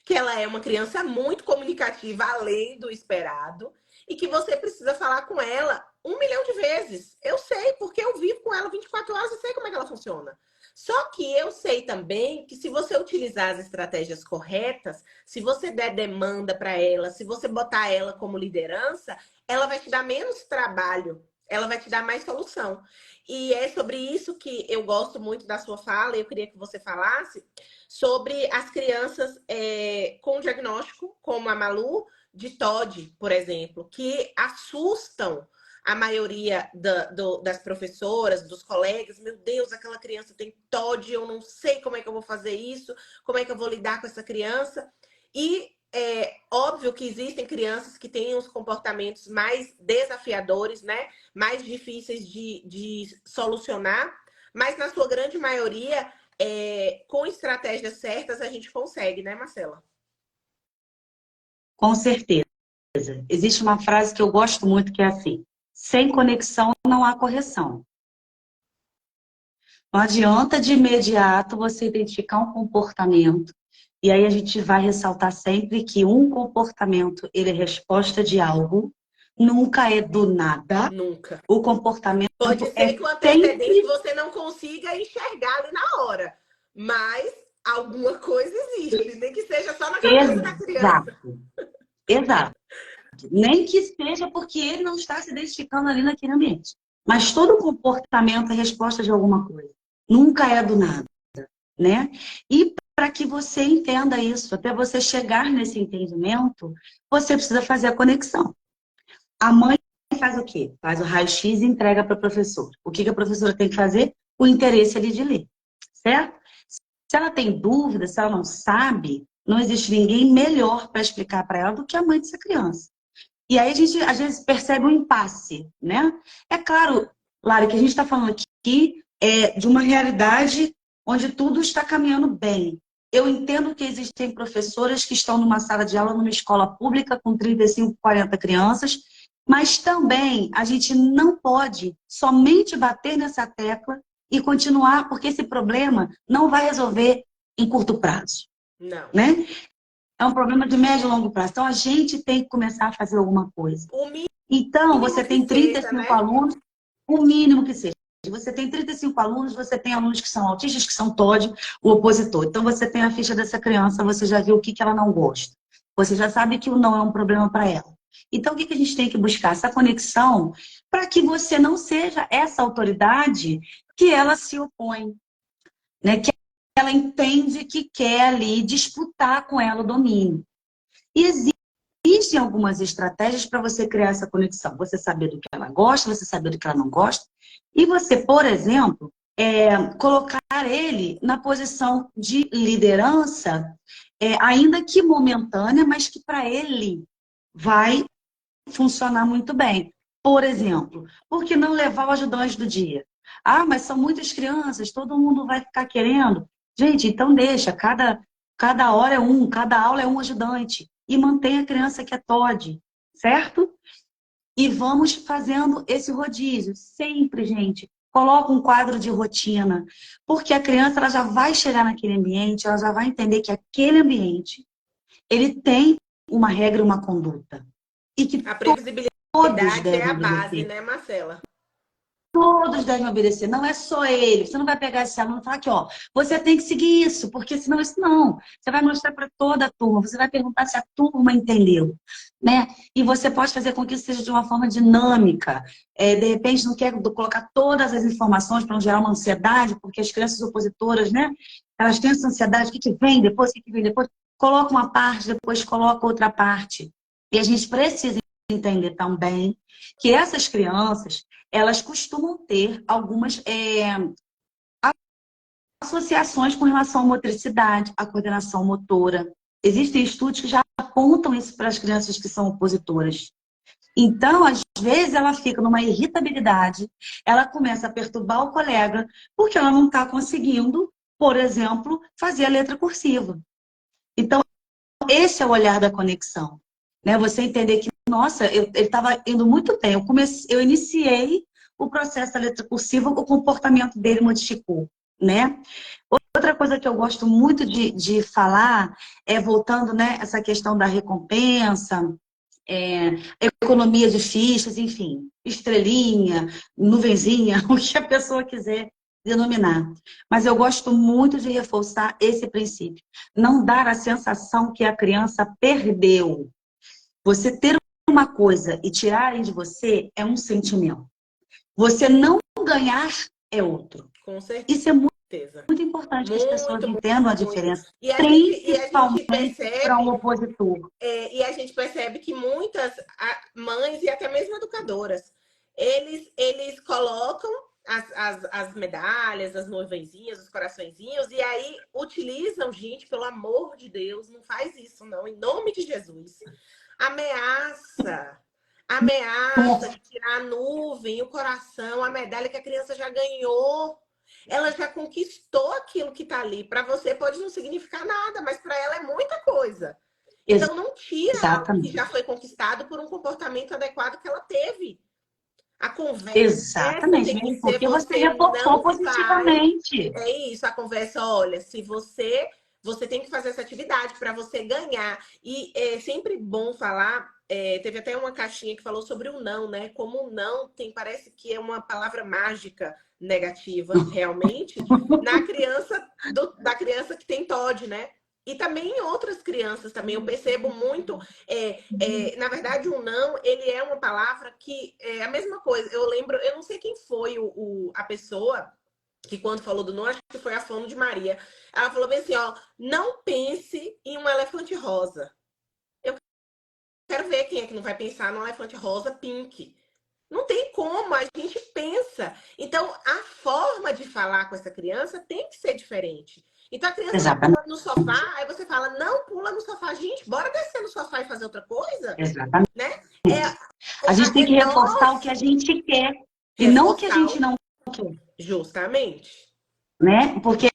[SPEAKER 1] que ela é uma criança muito comunicativa, além do esperado, e que você precisa falar com ela 1 milhão de vezes. Eu sei, porque eu vivo com ela 24 horas e sei como é que ela funciona. Só que eu sei também que se você utilizar as estratégias corretas, se você der demanda para ela, se você botar ela como liderança, ela vai te dar menos trabalho, ela vai te dar mais solução. E é sobre isso que eu gosto muito da sua fala, e eu queria que você falasse sobre as crianças com diagnóstico, como a Malu, de TOD, por exemplo, que assustam a maioria das professoras, dos colegas. Meu Deus, aquela criança tem TOD, eu não sei como é que eu vou fazer isso, como é que eu vou lidar com essa criança. E é óbvio que existem crianças que têm os comportamentos mais desafiadores, né? Mais difíceis de solucionar, mas na sua grande maioria, com estratégias certas, a gente consegue, né, Marcela?
[SPEAKER 2] Com certeza. Existe uma frase que eu gosto muito que é assim: sem conexão não há correção. Não adianta de imediato você identificar um comportamento, e aí a gente vai ressaltar sempre que um comportamento, ele é resposta de algo, nunca é do nada.
[SPEAKER 1] Nunca.
[SPEAKER 2] O comportamento
[SPEAKER 1] Pode
[SPEAKER 2] é
[SPEAKER 1] ser que o antecedente
[SPEAKER 2] sempre...
[SPEAKER 1] você não consiga enxergar ali na hora, mas alguma coisa existe, nem que seja só na cabeça da criança.
[SPEAKER 2] Exato, exato. Nem que seja porque ele não está se identificando ali naquele ambiente. Mas todo comportamento é resposta de alguma coisa. Nunca é do nada, né? E para que você entenda isso, até você chegar nesse entendimento, você precisa fazer a conexão. A mãe faz o quê? Faz o raio-x e entrega para a professora. O que a professora tem que fazer? O interesse ali de ler, certo? Se ela tem dúvida, se ela não sabe, não existe ninguém melhor para explicar para ela do que a mãe dessa criança. E aí a gente, às vezes, percebe um impasse, né? É claro, Lara, que a gente está falando aqui de uma realidade onde tudo está caminhando bem. Eu entendo que existem professoras que estão numa sala de aula, numa escola pública, com 35, 40 crianças, mas também a gente não pode somente bater nessa tecla e continuar, porque esse problema não vai resolver em curto prazo,
[SPEAKER 1] Não.
[SPEAKER 2] né? É um problema de médio e longo prazo. Então, a gente tem que começar a fazer alguma coisa.
[SPEAKER 1] O
[SPEAKER 2] Então,
[SPEAKER 1] mínimo
[SPEAKER 2] você
[SPEAKER 1] que
[SPEAKER 2] tem
[SPEAKER 1] seja,
[SPEAKER 2] 35
[SPEAKER 1] né?
[SPEAKER 2] alunos, o mínimo que seja. Você tem 35 alunos, você tem alunos que são autistas, que são TOD, o opositor. Então, você tem a ficha dessa criança, você já viu o que ela não gosta. Você já sabe que o não é um problema para ela. Então, o que a gente tem que buscar? Essa conexão para que você não seja essa autoridade que ela se opõe, né? Que ela entende que quer ali disputar com ela o domínio. E existem algumas estratégias para você criar essa conexão. Você saber do que ela gosta, você saber do que ela não gosta. E você, por exemplo, colocar ele na posição de liderança, ainda que momentânea, mas que para ele vai funcionar muito bem. Por exemplo, por que não levar o ajudante do dia? Ah, mas são muitas crianças, todo mundo vai ficar querendo. Gente, então deixa, cada hora é um, cada aula é um ajudante. E mantém a criança que é TOD, certo? E vamos fazendo esse rodízio. Sempre, gente, coloca um quadro de rotina. Porque a criança ela já vai chegar naquele ambiente, ela já vai entender que aquele ambiente, ele tem uma regra e uma conduta. E que
[SPEAKER 1] A
[SPEAKER 2] todos
[SPEAKER 1] previsibilidade é
[SPEAKER 2] devem
[SPEAKER 1] a base,
[SPEAKER 2] obedecer.
[SPEAKER 1] né, Marcela?
[SPEAKER 2] Todos devem obedecer, não é só ele. Você não vai pegar esse aluno e falar aqui, ó, você tem que seguir isso, porque senão isso não. Você vai mostrar para toda a turma, você vai perguntar se a turma entendeu, né? E você pode fazer com que isso seja de uma forma dinâmica. De repente, não quer colocar todas as informações para não gerar uma ansiedade, porque as crianças opositoras, né? Elas têm essa ansiedade, o que vem depois, o que vem depois. Coloca uma parte, depois coloca outra parte. E a gente precisa entender também que essas crianças, elas costumam ter algumas associações com relação à motricidade, à coordenação motora. Existem estudos que já apontam isso para as crianças que são opositoras. Então, às vezes, ela fica numa irritabilidade, ela começa a perturbar o colega, porque ela não está conseguindo, por exemplo, fazer a letra cursiva. Então, esse é o olhar da conexão. Né? Você entender que, nossa, ele estava indo muito bem. Eu iniciei o processo da letra cursiva, o comportamento dele modificou. Né? Outra coisa que eu gosto muito de falar é, voltando, né, essa questão da recompensa, é, economia de fichas, enfim, estrelinha, nuvenzinha, o que a pessoa quiser denominar. Mas eu gosto muito de reforçar esse princípio. Não dar a sensação que a criança perdeu. Você ter uma coisa e tirarem de você é um sentimento. Você não ganhar é outro.
[SPEAKER 1] Com
[SPEAKER 2] Isso é muito
[SPEAKER 1] certeza.
[SPEAKER 2] importante que as pessoas
[SPEAKER 1] Muito,
[SPEAKER 2] entendam a
[SPEAKER 1] muito.
[SPEAKER 2] diferença,
[SPEAKER 1] E a gente
[SPEAKER 2] principalmente para um
[SPEAKER 1] percebe,
[SPEAKER 2] opositor.
[SPEAKER 1] que muitas mães e até mesmo educadoras, eles colocam as medalhas, as nuvenzinhas, os coraçõezinhos, e aí utilizam, gente, pelo amor de Deus, não faz isso, não, em nome de Jesus. Ameaça. Ameaça de tirar a nuvem, o coração, a medalha que a criança já ganhou. Ela já conquistou aquilo que está ali. Para você pode não significar nada, mas para ela é muita coisa. Então não tira algo que já
[SPEAKER 2] Exatamente.
[SPEAKER 1] foi conquistado por um comportamento adequado que ela teve. A conversa
[SPEAKER 2] Exatamente,
[SPEAKER 1] tem que
[SPEAKER 2] mesmo
[SPEAKER 1] ser
[SPEAKER 2] porque você
[SPEAKER 1] você
[SPEAKER 2] reforçou
[SPEAKER 1] não faz.
[SPEAKER 2] positivamente.
[SPEAKER 1] É isso, a conversa, olha, se você tem que fazer essa atividade para você ganhar. E é sempre bom falar, teve até uma caixinha que falou sobre o não, né? Como o não tem, parece que é uma palavra mágica negativa, realmente, na criança, da criança que tem TOD, né? E também em outras crianças também, eu percebo muito, na verdade, o não, ele é uma palavra que é a mesma coisa. Eu lembro, eu não sei quem foi a pessoa que quando falou do não, acho que foi a Fono de Maria. Ela falou bem assim, ó, não pense em um elefante rosa. Eu quero ver quem é que não vai pensar num elefante rosa pink. Não tem como, a gente pensa. Então, a forma de falar com essa criança tem que ser diferente. Então, a criança tá
[SPEAKER 2] Exatamente,
[SPEAKER 1] pulando no sofá, aí você fala, não pula no sofá. Gente, bora descer no sofá e fazer outra coisa,
[SPEAKER 2] exatamente.
[SPEAKER 1] né? É,
[SPEAKER 2] A gente tem
[SPEAKER 1] é
[SPEAKER 2] que reforçar o que
[SPEAKER 1] nós
[SPEAKER 2] a gente quer e não o que a
[SPEAKER 1] reforçar
[SPEAKER 2] gente não quer,
[SPEAKER 1] justamente.
[SPEAKER 2] né? Porque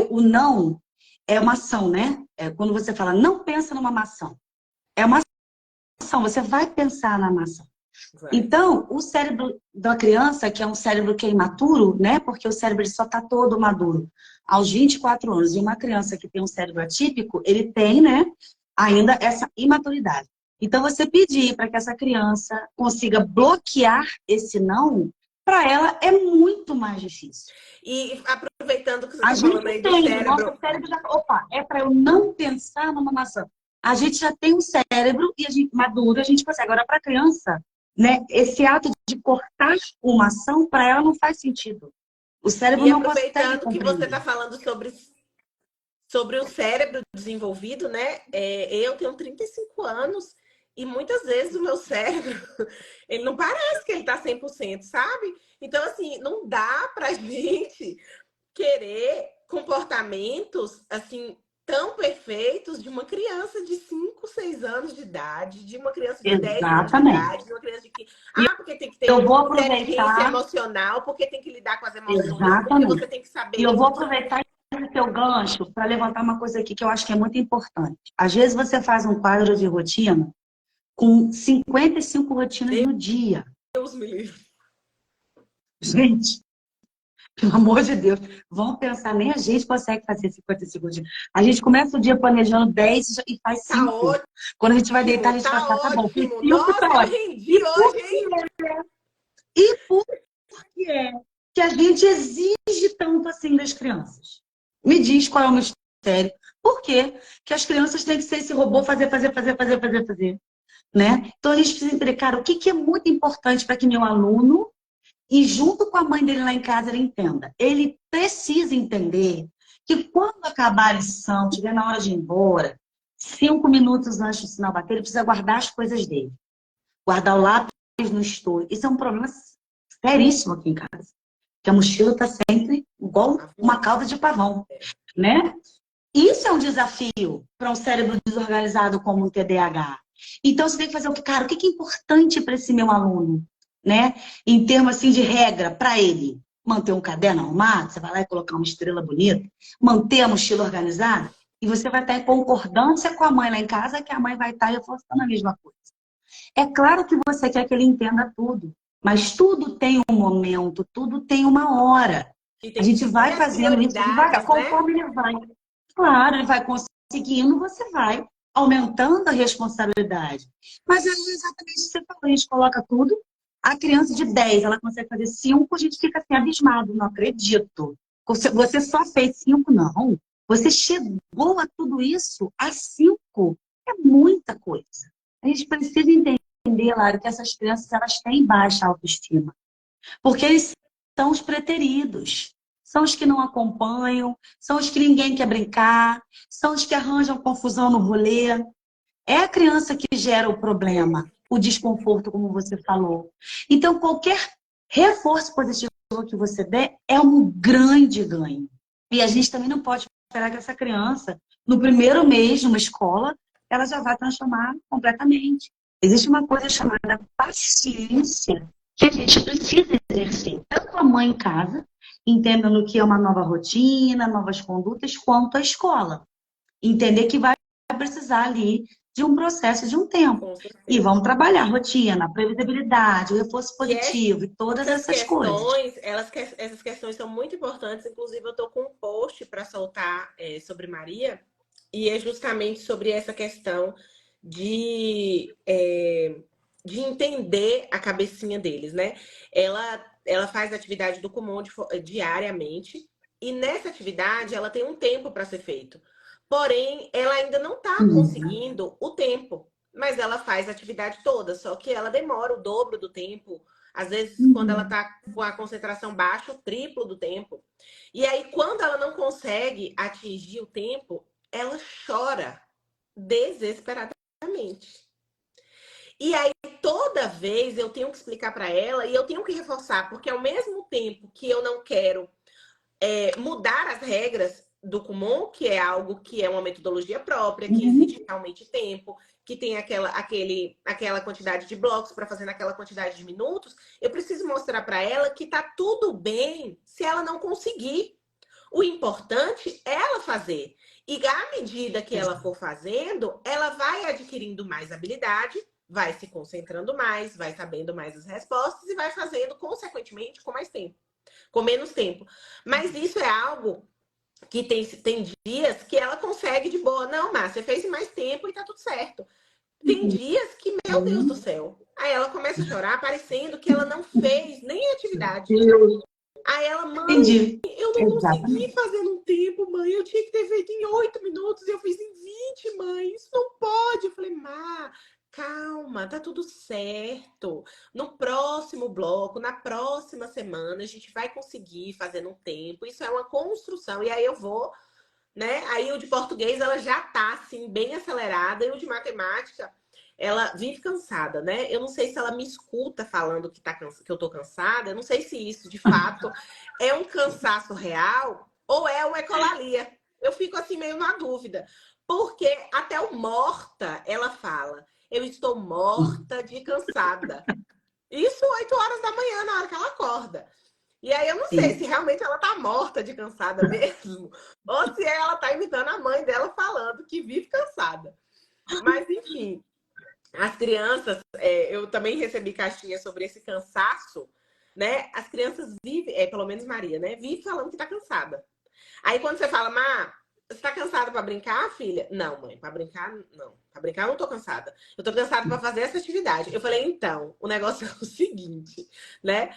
[SPEAKER 2] o não é uma ação, né? É quando você fala, não pensa numa maçã. É uma ação, você vai pensar na maçã.
[SPEAKER 1] Vai.
[SPEAKER 2] Então, o cérebro da criança, que é um cérebro que é imaturo, né? Porque o cérebro ele só está todo maduro aos 24 anos. E uma criança que tem um cérebro atípico, ele tem, né, ainda essa imaturidade. Então, você pedir para que essa criança consiga bloquear esse não, para ela é muito mais difícil.
[SPEAKER 1] E aproveitando que você
[SPEAKER 2] A
[SPEAKER 1] está
[SPEAKER 2] gente
[SPEAKER 1] falando aí do
[SPEAKER 2] tem, o nosso
[SPEAKER 1] cérebro,
[SPEAKER 2] cérebro já, opa, é para eu não pensar numa maçã. A gente já tem um cérebro e a gente maduro, a gente consegue. Agora, para a criança, né, esse ato de cortar uma ação, para ela não faz sentido. O cérebro
[SPEAKER 1] e
[SPEAKER 2] não consegue
[SPEAKER 1] aproveitando que você está
[SPEAKER 2] compreender.
[SPEAKER 1] falando sobre o cérebro desenvolvido, né? Eu tenho 35 anos e muitas vezes o meu cérebro, ele não parece que ele está 100%, sabe? Então, assim, não dá pra gente querer comportamentos, assim, tão perfeitos de uma criança de 5, 6 anos de idade, de uma criança de 10 anos de
[SPEAKER 2] Exatamente.
[SPEAKER 1] idade, de uma criança de que,
[SPEAKER 2] E
[SPEAKER 1] porque tem que
[SPEAKER 2] eu
[SPEAKER 1] ter
[SPEAKER 2] vou
[SPEAKER 1] inteligência
[SPEAKER 2] aproveitar,
[SPEAKER 1] emocional, porque tem que lidar com as emoções, porque
[SPEAKER 2] exatamente.
[SPEAKER 1] você tem que
[SPEAKER 2] E
[SPEAKER 1] saber
[SPEAKER 2] eu vou
[SPEAKER 1] isso.
[SPEAKER 2] aproveitar esse teu gancho para levantar uma coisa aqui que eu acho que é muito importante. Às vezes você faz um quadro de rotina com 55 rotinas no dia.
[SPEAKER 1] Deus me livre.
[SPEAKER 2] Gente, pelo amor de Deus, vamos pensar, nem a gente consegue fazer 55 dias. A gente começa o dia planejando 10 e faz
[SPEAKER 1] Tá
[SPEAKER 2] 5. Quando a gente vai deitar, a
[SPEAKER 1] ótimo,
[SPEAKER 2] gente fala,
[SPEAKER 1] tá
[SPEAKER 2] tá bom, fiz
[SPEAKER 1] ótimo.
[SPEAKER 2] 5, tá
[SPEAKER 1] Nossa, eu
[SPEAKER 2] ótimo.
[SPEAKER 1] rendi
[SPEAKER 2] E por
[SPEAKER 1] hoje,
[SPEAKER 2] que
[SPEAKER 1] hein?
[SPEAKER 2] E por que é que a gente exige tanto assim das crianças? Me diz qual é o mistério. Por quê? Que as crianças têm que ser esse robô fazer, né? Então a gente precisa entender, cara, o que é muito importante para que meu aluno, e junto com a mãe dele lá em casa, ele entenda. Ele precisa entender que quando acabar a lição, tiver na hora de ir embora, 5 minutos antes do sinal bater, ele precisa guardar as coisas dele. Guardar o lápis no estojo. Isso é um problema seríssimo aqui em casa. Que a mochila está sempre igual uma cauda de pavão, né? Isso é um desafio para um cérebro desorganizado como um TDAH. Então, você tem que fazer o que, cara, o que é importante para esse meu aluno, né? Em termos assim de regra para ele. Manter um caderno arrumado, você vai lá e colocar uma estrela bonita, manter a mochila organizada, e você vai estar em concordância com a mãe lá em casa, que a mãe vai estar reforçando a mesma coisa. É claro que você quer que ele entenda tudo, mas tudo tem um momento, tudo tem uma hora.
[SPEAKER 1] E
[SPEAKER 2] A
[SPEAKER 1] tem que
[SPEAKER 2] gente
[SPEAKER 1] seguir
[SPEAKER 2] vai
[SPEAKER 1] as
[SPEAKER 2] fazendo isso devagar,
[SPEAKER 1] prioridades, né?
[SPEAKER 2] conforme ele vai. Claro, ele vai conseguindo, você vai aumentando a responsabilidade. Mas é exatamente o que você falou, a gente coloca tudo. A criança de 10, ela consegue fazer 5, a gente fica assim, abismado, não acredito. Você só fez 5, não. Você chegou a tudo isso a 5. É muita coisa. A gente precisa entender, Lara, que essas crianças elas têm baixa autoestima. Porque eles são os preteridos. São os que não acompanham, são os que ninguém quer brincar, são os que arranjam confusão no rolê. É a criança que gera o problema, o desconforto, como você falou. Então, qualquer reforço positivo que você der é um grande ganho. E a gente também não pode esperar que essa criança, no primeiro mês numa escola, ela já vai transformar completamente. Existe uma coisa chamada paciência que a gente precisa exercer, tanto a mãe em casa, entendendo o que é uma nova rotina, novas condutas, quanto a escola. Entender que vai precisar ali de um processo de um tempo.
[SPEAKER 1] Com
[SPEAKER 2] E
[SPEAKER 1] certeza.
[SPEAKER 2] vamos trabalhar a rotina, a previsibilidade, o reforço
[SPEAKER 1] E
[SPEAKER 2] positivo e todas
[SPEAKER 1] essas
[SPEAKER 2] essas coisas.
[SPEAKER 1] questões, essas questões são muito importantes. Inclusive, eu estou com um post para soltar sobre Maria, e é justamente sobre essa questão de, é, de entender a cabecinha deles, né? Ela faz atividade do Kumon diariamente, e nessa atividade ela tem um tempo para ser feito. Porém, ela ainda não está
[SPEAKER 2] Uhum.
[SPEAKER 1] conseguindo o tempo, mas ela faz a atividade toda, só que ela demora o dobro do tempo. Às vezes, quando ela
[SPEAKER 2] Uhum.
[SPEAKER 1] está com a concentração baixa, o triplo do tempo. E aí, quando ela não consegue atingir o tempo, ela chora desesperadamente. E aí, toda vez eu tenho que explicar para ela e eu tenho que reforçar, porque ao mesmo tempo que eu não quero mudar as regras do Kumon, que é algo que é uma metodologia própria, que
[SPEAKER 2] Uhum.
[SPEAKER 1] exige realmente tempo, que tem aquela quantidade de blocos para fazer naquela quantidade de minutos, eu preciso mostrar para ela que tá tudo bem se ela não conseguir. O importante é ela fazer. E à medida que ela for fazendo, ela vai adquirindo mais habilidade, vai se concentrando mais, vai sabendo mais as respostas e vai fazendo, consequentemente, com mais tempo, com menos tempo. Mas isso é algo que tem dias que ela consegue de boa. Não, Márcia, fez em mais tempo e tá tudo certo. Tem dias que, meu Deus do
[SPEAKER 2] Uhum.
[SPEAKER 1] céu, aí ela começa a chorar, parecendo que ela não fez nem atividade.
[SPEAKER 2] Eu
[SPEAKER 1] Aí ela, mãe,
[SPEAKER 2] entendi.
[SPEAKER 1] eu não consegui
[SPEAKER 2] Exatamente.
[SPEAKER 1] fazer num tempo, mãe. Eu tinha que ter feito em 8 minutos e eu fiz em 20, mãe. Isso não pode. Eu falei, Má, calma, tá tudo certo. No próximo bloco, na próxima semana, a gente vai conseguir fazer num tempo. Isso é uma construção. E aí eu vou, né? Aí o de português ela já tá assim, bem acelerada, e o de matemática. Ela vive cansada, né? Eu não sei se ela me escuta falando que eu tô cansada. Eu não sei se isso, de fato, é um cansaço real ou é uma ecolalia. Eu fico assim meio na dúvida. Porque até o morta, ela fala, eu estou morta de cansada. Isso 8 horas da manhã, na hora que ela acorda. E aí eu não sei se
[SPEAKER 2] Sim.
[SPEAKER 1] realmente ela tá morta de cansada mesmo, ou se ela tá imitando a mãe dela falando que vive cansada. Mas enfim, as crianças, eu também recebi caixinha sobre esse cansaço, né? As crianças vivem, pelo menos Maria, né? Vive falando que tá cansada. Aí quando você fala, Má, você tá cansada pra brincar, filha? Não, mãe, pra brincar, não. Pra brincar, eu não tô cansada. Eu tô cansada pra fazer essa atividade. Eu falei, então, o negócio é o seguinte, né?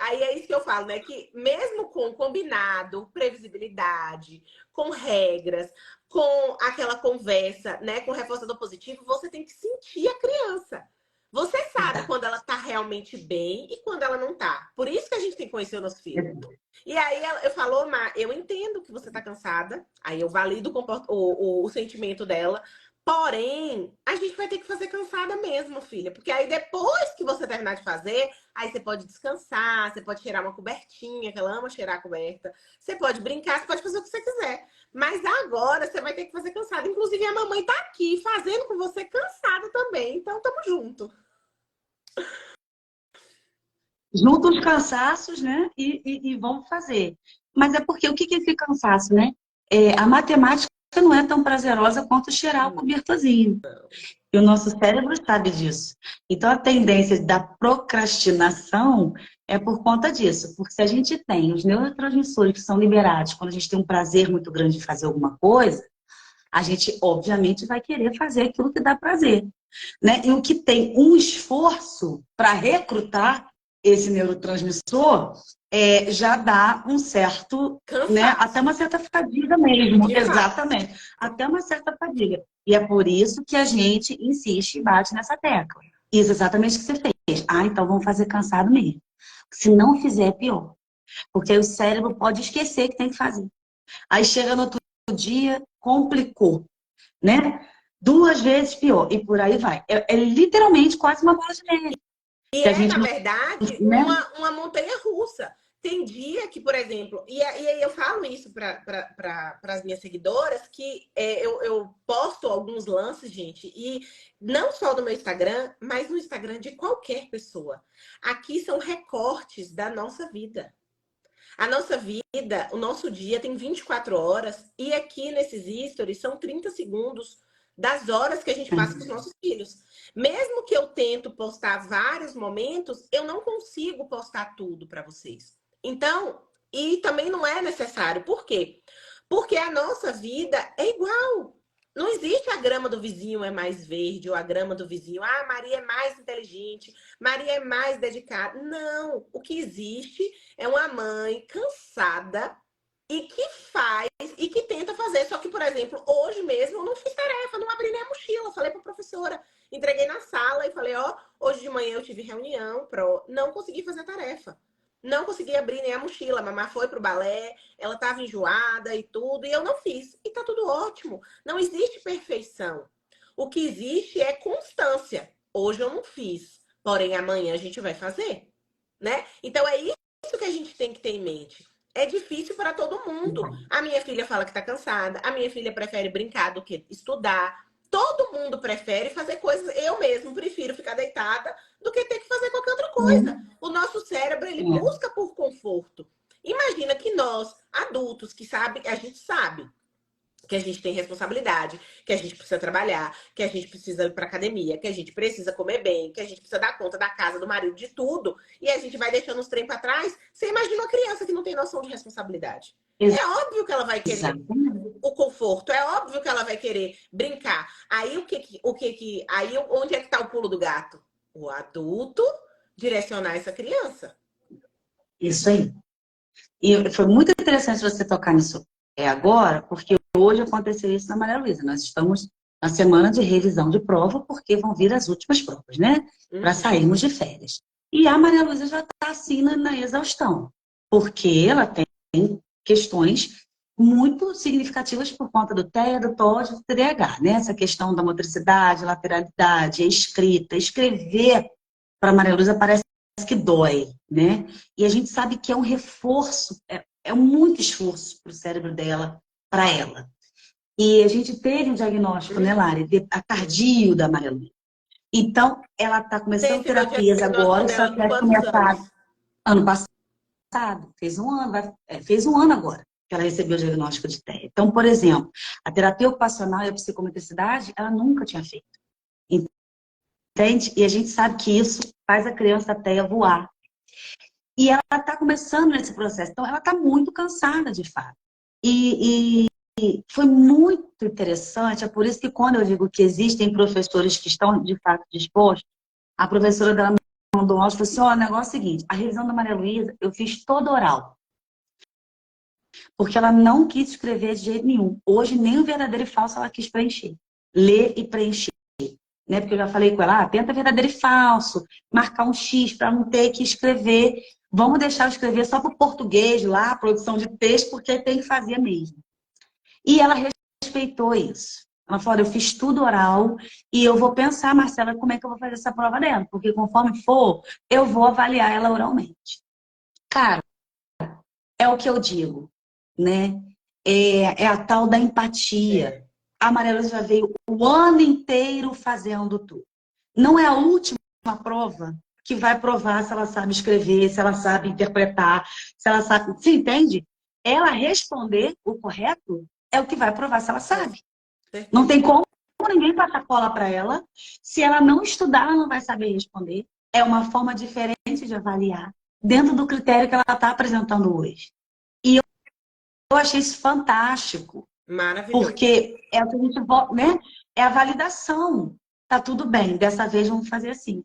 [SPEAKER 1] Aí é isso que eu falo, né? Que mesmo com combinado, previsibilidade, com regras, com aquela conversa, né? Com reforçador positivo, você tem que sentir a criança. Você sabe
[SPEAKER 2] Exato.
[SPEAKER 1] quando ela tá realmente bem e quando ela não tá. Por isso que a gente tem que conhecer o nosso filho. E aí eu falo, Má, eu entendo que você tá cansada. Aí eu valido o sentimento dela. Porém, a gente vai ter que fazer cansada mesmo, filha. Porque aí depois que você terminar de fazer, aí você pode descansar, você pode cheirar uma cobertinha, que ela ama cheirar a coberta. Você pode brincar, você pode fazer o que você quiser. Mas agora você vai ter que fazer cansada. Inclusive, a mamãe tá aqui fazendo com você cansada também. Então, tamo junto.
[SPEAKER 2] Junta os cansaços, né? E vamos fazer. Mas é porque o que que é esse cansaço, né? A matemática não é tão prazerosa quanto cheirar o cobertorzinho. E o nosso cérebro sabe disso. Então, a tendência da procrastinação é por conta disso. Porque se a gente tem os neurotransmissores que são liberados quando a gente tem um prazer muito grande de fazer alguma coisa, a gente, obviamente, vai querer fazer aquilo que dá prazer, né? E o que tem um esforço para recrutar esse neurotransmissor já dá um certo, né? Até
[SPEAKER 1] Cansaço,
[SPEAKER 2] uma certa fadiga mesmo,
[SPEAKER 1] de fato.
[SPEAKER 2] exatamente. Até uma certa fadiga. E é por isso que a gente insiste e bate nessa tecla. Isso é exatamente o que você fez. Ah, então vamos fazer cansado mesmo. Se não fizer, é pior. Porque aí o cérebro pode esquecer que tem que fazer. Aí chega no outro dia, complicou, né? 2 vezes pior, e por aí vai. É literalmente quase uma bola de neve.
[SPEAKER 1] E
[SPEAKER 2] Que a
[SPEAKER 1] é,
[SPEAKER 2] gente
[SPEAKER 1] na
[SPEAKER 2] não,
[SPEAKER 1] verdade,
[SPEAKER 2] né?
[SPEAKER 1] uma montanha russa. Tem dia que, por exemplo, e aí eu falo isso para as minhas seguidoras, que eu posto alguns lances, gente, e não só no meu Instagram, mas no Instagram de qualquer pessoa. Aqui são recortes da nossa vida. A nossa vida, o nosso dia tem 24 horas, e aqui nesses stories são 30 segundos das horas que a gente passa com os nossos filhos. Mesmo que eu tento postar vários momentos, eu não consigo postar tudo para vocês. Então, e também não é necessário. Por quê? Porque a nossa vida é igual. Não existe a grama do vizinho é mais verde ou a grama do vizinho, ah, Maria é mais inteligente, Maria é mais dedicada. Não, o que existe é uma mãe cansada e que faz e que tenta fazer. Só que, por exemplo, hoje mesmo eu não fiz tarefa, não abri nem a mochila. Falei para a professora, entreguei na sala e falei: ó, hoje de manhã eu tive reunião, não consegui fazer tarefa. Não consegui abrir nem a mochila. A mamãe foi pro balé, ela estava enjoada e tudo, e eu não fiz. E tá tudo ótimo. Não existe perfeição. O que existe é constância. Hoje eu não fiz, porém amanhã a gente vai fazer, né? Então é isso que a gente tem que ter em mente. É difícil para todo mundo. A minha filha fala que tá cansada, a minha filha prefere brincar do que estudar. Todo mundo prefere fazer coisas. Eu mesmo prefiro ficar deitada do que ter que fazer qualquer outra coisa. O nosso cérebro, ele busca por conforto. Imagina que nós, adultos, que sabe, a gente sabe que a gente tem responsabilidade, que a gente precisa trabalhar, que a gente precisa ir para academia, que a gente precisa comer bem, que a gente precisa dar conta da casa, do marido, de tudo, e a gente vai deixando os trem para trás. Você imagina uma criança que não tem noção de responsabilidade. É óbvio que ela vai querer
[SPEAKER 2] Exatamente.
[SPEAKER 1] o conforto, é óbvio que ela vai querer brincar. Aí aí onde é que está o pulo do gato? O adulto direcionar essa criança.
[SPEAKER 2] Isso aí. E foi muito interessante você tocar nisso agora, porque hoje aconteceu isso na Maria Luísa. Nós estamos na semana de revisão de prova, porque vão vir as últimas provas, né? Para
[SPEAKER 1] Uhum.
[SPEAKER 2] sairmos de férias. E a Maria Luísa já está assim na exaustão, porque ela tem questões muito significativas por conta do TEA, do TOD e do TDAH, né? Essa questão da motricidade, lateralidade, a escrita. Escrever para Maria Luísa parece que dói, né? E a gente sabe que é um reforço, é muito esforço para o cérebro dela, para ela. E a gente teve um diagnóstico, né, Lari, tardio da Maria Luísa. Então, ela está
[SPEAKER 1] Você
[SPEAKER 2] começando
[SPEAKER 1] ensinou o
[SPEAKER 2] terapias
[SPEAKER 1] diagnóstico
[SPEAKER 2] agora, só
[SPEAKER 1] dela
[SPEAKER 2] que
[SPEAKER 1] com
[SPEAKER 2] vai
[SPEAKER 1] quantos
[SPEAKER 2] começar
[SPEAKER 1] anos?
[SPEAKER 2] ano passado, fez um ano, fez um ano agora que ela recebeu o diagnóstico de TEA. Então, por exemplo, a terapia ocupacional e a psicomotricidade, ela nunca tinha feito. Entende? E a gente sabe que isso faz a criança TEA voar. E ela está começando nesse processo. Então, ela está muito cansada, de fato. E foi muito interessante. É por isso que quando eu digo que existem professores que estão, de fato, dispostos, a professora dela me mandou um áudio e falou assim, ó, o negócio é o seguinte, a revisão da Maria Luísa, eu fiz toda oral. Porque ela não quis escrever de jeito nenhum. Hoje, nem o verdadeiro e falso ela quis preencher. Ler e preencher. Né? Porque eu já falei com ela, tenta verdadeiro e falso, marcar um X para não ter que escrever. Vamos deixar eu escrever só para o português lá, produção de texto, porque tem que fazer mesmo. E ela respeitou isso. Ela falou, eu fiz tudo oral e eu vou pensar, Marcela, como é que eu vou fazer essa prova dela? Porque conforme for, eu vou avaliar ela oralmente. Cara, é o que eu digo, né? É a tal da empatia.
[SPEAKER 1] É,
[SPEAKER 2] A Maria Luísa já veio o ano inteiro fazendo tudo. Não é a última prova que vai provar se ela sabe escrever, se ela sabe interpretar, se ela sabe. Você entende? Ela responder o correto é o que vai provar se ela
[SPEAKER 1] com
[SPEAKER 2] sabe. Não
[SPEAKER 1] certeza.
[SPEAKER 2] tem como ninguém passar cola para ela. Se ela não estudar, ela não vai saber responder. É uma forma diferente de avaliar, dentro do critério que ela está apresentando hoje. E eu achei isso fantástico,
[SPEAKER 1] Maravilhoso.
[SPEAKER 2] porque é o que a gente, né? É a validação. Tá tudo bem, dessa vez vamos fazer assim.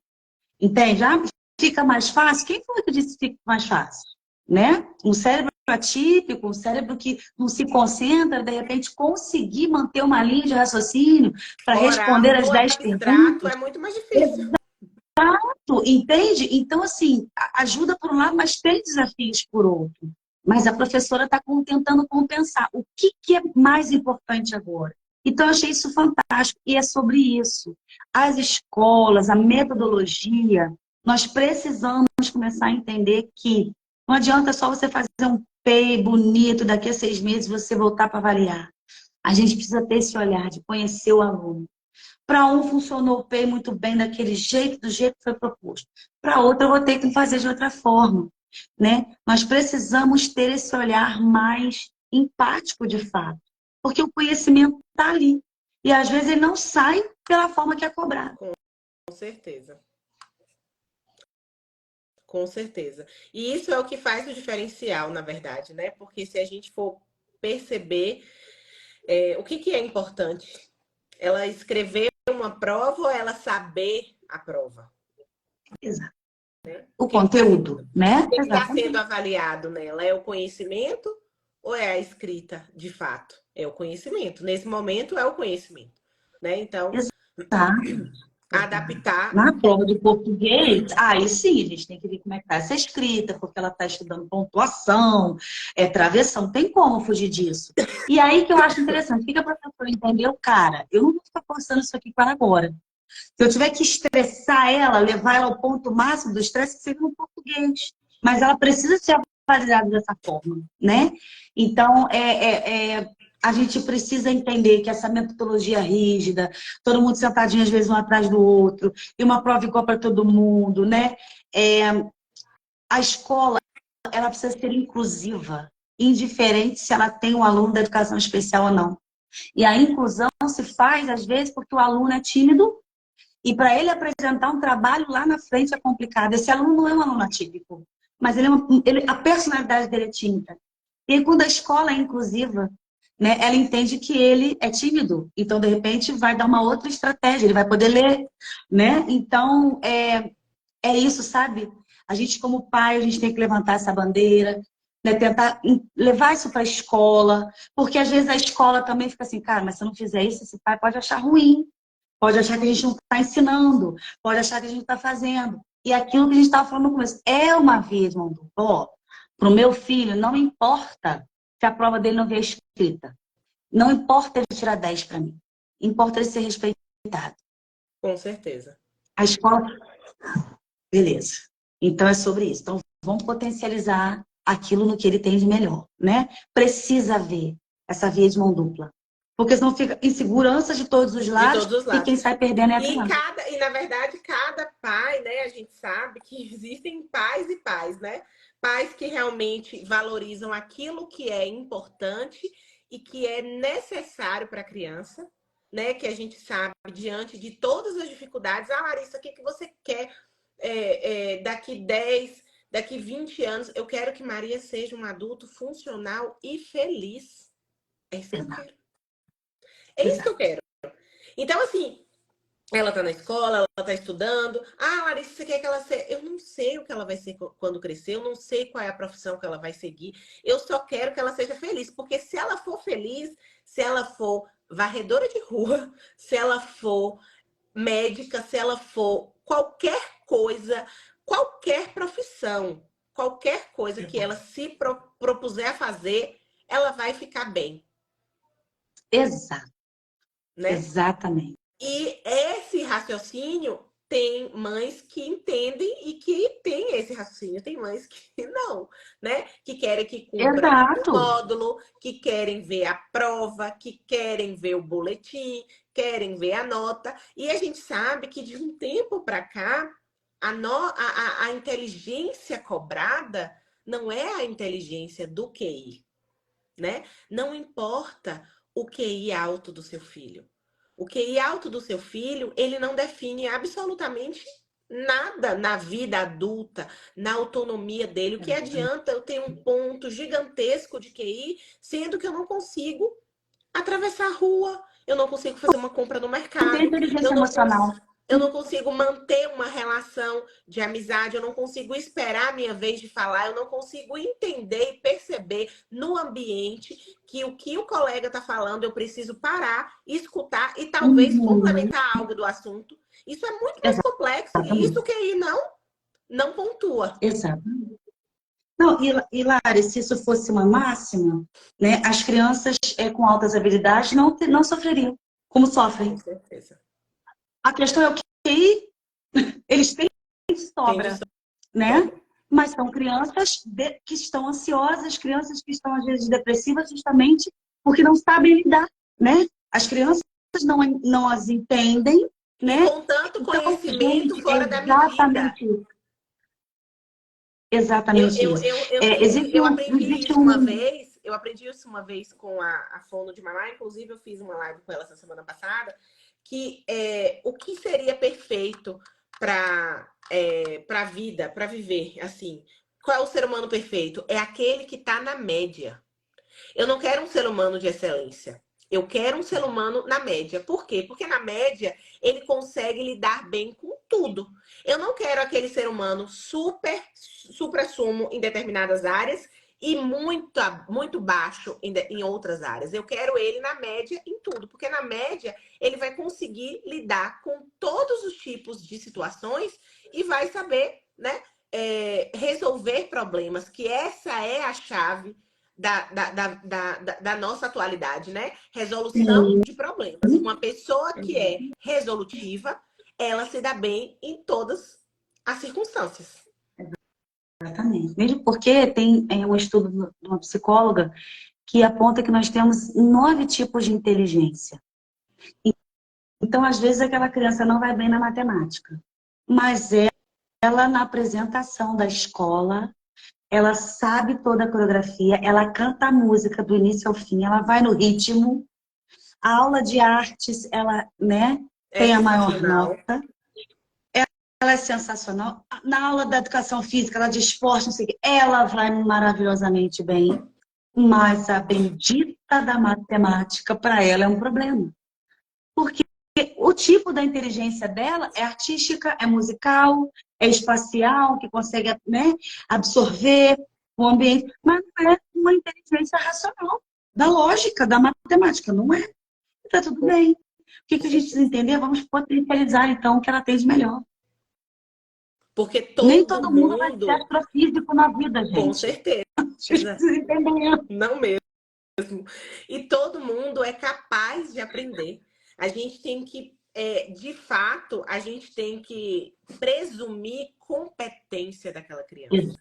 [SPEAKER 2] Entende? Ah, fica mais fácil? Quem foi que disse que fica mais fácil? Né? Um cérebro atípico, um cérebro que não se concentra, de repente conseguir manter uma linha de raciocínio para
[SPEAKER 1] Oral
[SPEAKER 2] responder as
[SPEAKER 1] no
[SPEAKER 2] 10
[SPEAKER 1] abstrato
[SPEAKER 2] perguntas.
[SPEAKER 1] é muito mais difícil.
[SPEAKER 2] Entende? Então, assim, ajuda por um lado, mas tem desafios por outro. Mas a professora está tentando compensar. O que é mais importante agora? Então, eu achei isso fantástico. E é sobre isso. As escolas, a metodologia, nós precisamos começar a entender que não adianta só você fazer um PEI bonito, daqui a 6 meses você voltar para avaliar. A gente precisa ter esse olhar de conhecer o aluno. Para um funcionou o PEI muito bem daquele jeito, do jeito que foi proposto. Para outro eu vou ter que fazer de outra forma, né? Nós precisamos ter esse olhar mais empático de fato, porque o conhecimento está ali. E às vezes ele não sai pela forma que é cobrado.
[SPEAKER 1] Com certeza. Com certeza. E isso é o que faz o diferencial, na verdade, né? Porque se a gente for perceber, o que que é importante? Ela escrever uma prova ou ela saber a prova?
[SPEAKER 2] Exato.
[SPEAKER 1] O
[SPEAKER 2] O
[SPEAKER 1] que está
[SPEAKER 2] conteúdo, né?
[SPEAKER 1] sendo
[SPEAKER 2] Exatamente.
[SPEAKER 1] avaliado nela? É o conhecimento ou é a escrita, de fato? É o conhecimento. Nesse momento é o conhecimento, né? Então,
[SPEAKER 2] Exato.
[SPEAKER 1] adaptar.
[SPEAKER 2] Na prova de português, aí sim, a gente tem que ver como é que está essa escrita, porque ela está estudando pontuação, travessão, não tem como fugir disso. E aí que eu acho interessante, o que a professora entendeu? Cara, eu não vou ficar forçando isso aqui para agora. Se eu tiver que estressar ela, levar ela ao ponto máximo do estresse, seja no português. Mas ela precisa ser avaliada dessa forma, né? Então, a gente precisa entender que essa metodologia rígida, todo mundo sentadinho, às vezes, um atrás do outro, e uma prova igual para todo mundo, né? A escola, ela precisa ser inclusiva, indiferente se ela tem um aluno da educação especial ou não. E a inclusão se faz, às vezes, porque o aluno é tímido e para ele apresentar um trabalho lá na frente é complicado. Esse aluno não é um aluno atípico, mas a personalidade dele é tímida. E aí, quando a escola é inclusiva, né, ela entende que ele é tímido. Então, de repente, vai dar uma outra estratégia, ele vai poder ler, né? Então, é isso, sabe? A gente, como pai, a gente tem que levantar essa bandeira, né? Tentar levar isso para a escola, porque às vezes a escola também fica assim, cara, mas se eu não fizer isso, esse pai pode achar ruim. Pode achar que a gente não está ensinando, pode achar que a gente está fazendo. E aquilo que a gente estava falando no começo, é uma via de mão dupla. Ó, para o meu filho, não importa se a prova dele não vier escrita. Não importa ele tirar 10 para mim. Importa ele ser respeitado.
[SPEAKER 1] Com certeza.
[SPEAKER 2] A escola, beleza. Então é sobre isso. Então vamos potencializar aquilo no que ele tem de melhor, né? Precisa haver essa via de mão dupla. Porque senão fica insegurança de todos os
[SPEAKER 1] De
[SPEAKER 2] lados
[SPEAKER 1] todos os
[SPEAKER 2] e
[SPEAKER 1] lados.
[SPEAKER 2] quem sai perdendo é a criança.
[SPEAKER 1] Na verdade, cada pai, né? A gente sabe que existem pais e pais, né? Pais que realmente valorizam aquilo que é importante e que é necessário para a criança, né? Que a gente sabe, diante de todas as dificuldades, Larissa, o que, que você quer daqui 10, daqui 20 anos? Eu quero que Maria seja um adulto funcional e feliz. É isso que eu
[SPEAKER 2] Exato,
[SPEAKER 1] quero. É isso que eu
[SPEAKER 2] exato.
[SPEAKER 1] quero. Então, assim, ela tá na escola, ela tá estudando. Ah, Larissa, você quer que ela seja. Eu não sei o que ela vai ser quando crescer, eu não sei qual é a profissão que ela vai seguir. Eu só quero que ela seja feliz, porque se ela for feliz, se ela for varredora de rua, se ela for médica, se ela for qualquer coisa, qualquer profissão, qualquer coisa que ela se propuser a fazer, ela vai ficar bem.
[SPEAKER 2] Exato.
[SPEAKER 1] né?
[SPEAKER 2] Exatamente.
[SPEAKER 1] E esse raciocínio tem mães que entendem e que têm esse raciocínio, tem mães que não, né? Que querem que cumpra o
[SPEAKER 2] Exato.
[SPEAKER 1] módulo, que querem ver a prova, que querem ver o boletim, querem ver a nota. E a gente sabe que de um tempo para cá, a inteligência cobrada não é a inteligência do QI, né? Não importa o QI alto do seu filho. O QI alto do seu filho, ele não define absolutamente nada na vida adulta, na autonomia dele. O que adianta eu ter um ponto gigantesco de QI, sendo que eu não consigo atravessar a rua, eu não consigo fazer uma compra no
[SPEAKER 2] Não tem
[SPEAKER 1] mercado, eu
[SPEAKER 2] inteligência
[SPEAKER 1] não,
[SPEAKER 2] emocional.
[SPEAKER 1] eu não consigo manter uma relação de amizade, eu não consigo esperar a minha vez de falar, eu não consigo entender e perceber no ambiente que o colega está falando, eu preciso parar, escutar e talvez
[SPEAKER 2] Uhum.
[SPEAKER 1] complementar algo do assunto. Isso é muito mais complexo e isso
[SPEAKER 2] Exatamente.
[SPEAKER 1] que aí não pontua.
[SPEAKER 2] Exato. Não, e Lari, se isso fosse uma máxima, né, as crianças com altas habilidades não sofreriam, como
[SPEAKER 1] Com
[SPEAKER 2] sofrem.
[SPEAKER 1] certeza.
[SPEAKER 2] A questão é o que eles têm de
[SPEAKER 1] Tem de
[SPEAKER 2] sobra, né?
[SPEAKER 1] sobra.
[SPEAKER 2] Mas são crianças que estão ansiosas, crianças que estão, às vezes, depressivas, justamente porque não sabem lidar, né? As crianças não as entendem,
[SPEAKER 1] E
[SPEAKER 2] né?
[SPEAKER 1] com tanto
[SPEAKER 2] Então,
[SPEAKER 1] conhecimento
[SPEAKER 2] gente, é
[SPEAKER 1] fora da medida.
[SPEAKER 2] exatamente isso.
[SPEAKER 1] Eu aprendi
[SPEAKER 2] Existe
[SPEAKER 1] isso uma
[SPEAKER 2] um...
[SPEAKER 1] vez, eu aprendi isso uma vez com a Fono de Mamá, inclusive eu fiz uma live com ela essa semana passada, que o que seria perfeito para a vida, para viver, assim. Qual é o ser humano perfeito? É aquele que está na média. Eu não quero um ser humano de excelência. Eu quero um ser humano na média. Por quê? Porque na média ele consegue lidar bem com tudo. Eu não quero aquele ser humano supra-sumo em determinadas áreas e muito baixo em outras áreas. Eu quero ele na média em tudo, porque na média ele vai conseguir lidar com todos os tipos de situações e vai saber, né, resolver problemas, que essa é a chave da nossa atualidade, né? Resolução de problemas. Uma pessoa que é resolutiva, ela se dá bem em todas as circunstâncias.
[SPEAKER 2] Exatamente. Mesmo porque tem um estudo de uma psicóloga que aponta que nós temos 9 tipos de inteligência. Então, às vezes, aquela criança não vai bem na matemática, mas ela, na apresentação da escola, ela sabe toda a coreografia, ela canta a música do início ao fim, ela vai no ritmo. A aula de artes, ela, né,
[SPEAKER 1] É
[SPEAKER 2] tem a maior
[SPEAKER 1] sensacional.
[SPEAKER 2] nota. Ela é sensacional. Na aula da educação física, ela de esporte, não sei o quê, ela vai maravilhosamente bem. Mas a bendita da matemática, para ela, é um problema. Porque o tipo da inteligência dela é artística, é musical, é espacial, que consegue, né, absorver o ambiente, mas não é uma inteligência racional, da lógica, da matemática, não é? Está tudo bem. O que a gente precisa entender? Vamos potencializar, então, o que ela tem de melhor.
[SPEAKER 1] Porque
[SPEAKER 2] Nem
[SPEAKER 1] todo
[SPEAKER 2] todo mundo vai ser
[SPEAKER 1] mundo,
[SPEAKER 2] astrofísico na vida,
[SPEAKER 1] com
[SPEAKER 2] gente.
[SPEAKER 1] certeza,
[SPEAKER 2] Vocês precisam entender.
[SPEAKER 1] não mesmo. E todo mundo é capaz de aprender. A gente tem que, de fato, a gente tem que presumir competência daquela criança.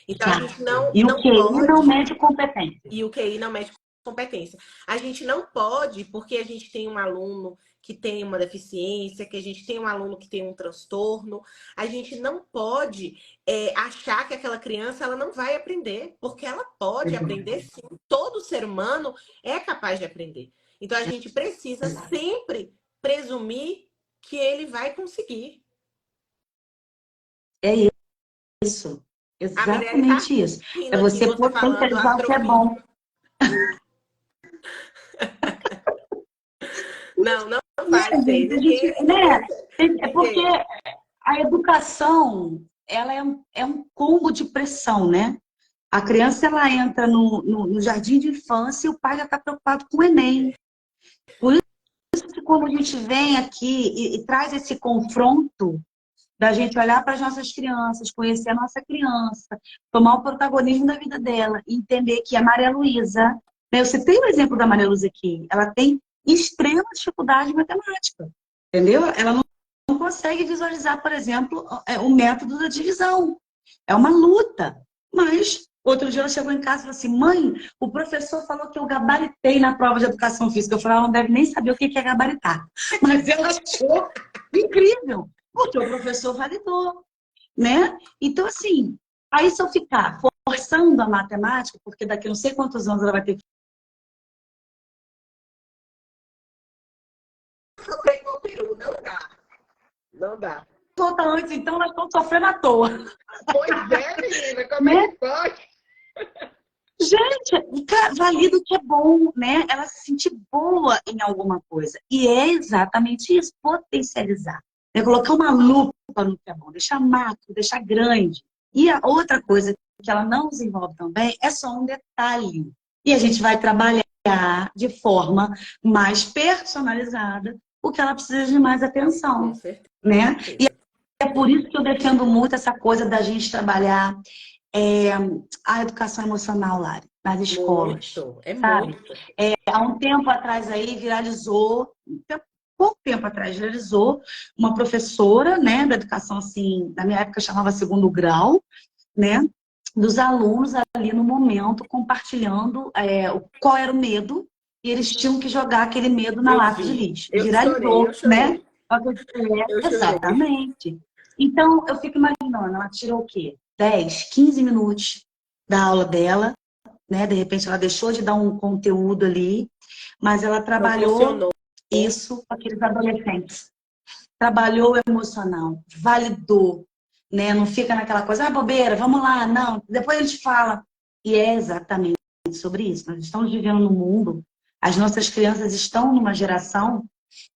[SPEAKER 1] Então, a gente
[SPEAKER 2] Exato.
[SPEAKER 1] não,
[SPEAKER 2] E o
[SPEAKER 1] não
[SPEAKER 2] QI não
[SPEAKER 1] pode,
[SPEAKER 2] mede competência.
[SPEAKER 1] e o QI não mede competência. A gente não pode, porque a gente tem um aluno que tem uma deficiência, que a gente tem um aluno que tem um transtorno, a gente não pode achar que aquela criança ela não vai aprender, porque ela pode aprender sim. Todo ser humano é capaz de aprender. Então, a gente precisa sempre presumir que ele vai conseguir.
[SPEAKER 2] É isso.
[SPEAKER 1] A Mirelle tá
[SPEAKER 2] Exatamente isso. É
[SPEAKER 1] rindo aqui,
[SPEAKER 2] você
[SPEAKER 1] você falando
[SPEAKER 2] potencializar o que é bom.
[SPEAKER 1] astrofísica. Não, não
[SPEAKER 2] Né,
[SPEAKER 1] vai ser.
[SPEAKER 2] gente? A gente,
[SPEAKER 1] Ninguém,
[SPEAKER 2] né? É porque
[SPEAKER 1] ninguém.
[SPEAKER 2] a educação, ela é um combo de pressão, né? A criança, ela entra no jardim de infância e o pai já está preocupado com o Enem. Por isso que quando a gente vem aqui e traz esse confronto da gente olhar para as nossas crianças, conhecer a nossa criança, tomar o protagonismo da vida dela, e entender que a Maria Luísa, né, eu citei o exemplo da Maria Luísa aqui, ela tem extrema dificuldade em matemática, entendeu? Ela não consegue visualizar, por exemplo, o método da divisão. É uma luta. Mas, outro dia ela chegou em casa e falou assim, mãe, o professor falou que eu gabaritei na prova de educação física. Eu falei, ela não deve nem saber o que é gabaritar. Mas ela achou incrível, porque o professor validou, né? Então, assim, aí se eu ficar forçando a matemática, porque daqui não sei quantos anos ela vai ter que...
[SPEAKER 1] No Peru, não dá. Não dá.
[SPEAKER 2] Volta antes, então elas estão sofrendo à toa.
[SPEAKER 1] Pois é, menina, como
[SPEAKER 2] Né?
[SPEAKER 1] é que pode?
[SPEAKER 2] Gente, valida o que é bom, né? Ela se sentir boa em alguma coisa. E é exatamente isso, potencializar. É colocar uma lupa no que é bom, deixar macro, deixar grande. E a outra coisa que ela não desenvolve também é só um detalhe. E a gente vai trabalhar de forma mais personalizada o que ela precisa de mais
[SPEAKER 1] Com
[SPEAKER 2] atenção,
[SPEAKER 1] certeza.
[SPEAKER 2] né? E é por isso que eu defendo muito essa coisa da gente trabalhar a educação emocional, Lari, nas escolas,
[SPEAKER 1] Muito, é
[SPEAKER 2] sabe?
[SPEAKER 1] muito.
[SPEAKER 2] Há um tempo atrás aí viralizou, pouco tempo atrás viralizou, uma professora, né, da educação, assim, na minha época chamava segundo grau, né, dos alunos ali no momento compartilhando qual era o medo e eles tinham que jogar aquele medo na
[SPEAKER 1] Eu
[SPEAKER 2] lata de
[SPEAKER 1] vi.
[SPEAKER 2] lixo.
[SPEAKER 1] Eu chorei, eu
[SPEAKER 2] Viralizou, né?
[SPEAKER 1] chorei. Eu chorei.
[SPEAKER 2] Exatamente. Então, eu fico imaginando, ela tirou o quê? 10, 15 minutos da aula dela, né? De repente ela deixou de dar um conteúdo ali, mas ela trabalhou
[SPEAKER 1] Proporcionou.
[SPEAKER 2] isso com aqueles adolescentes. Trabalhou o emocional, validou, né? Não fica naquela coisa, bobeira, vamos lá, não, depois a gente fala. E é exatamente sobre isso. Nós estamos vivendo num mundo, as nossas crianças estão numa geração,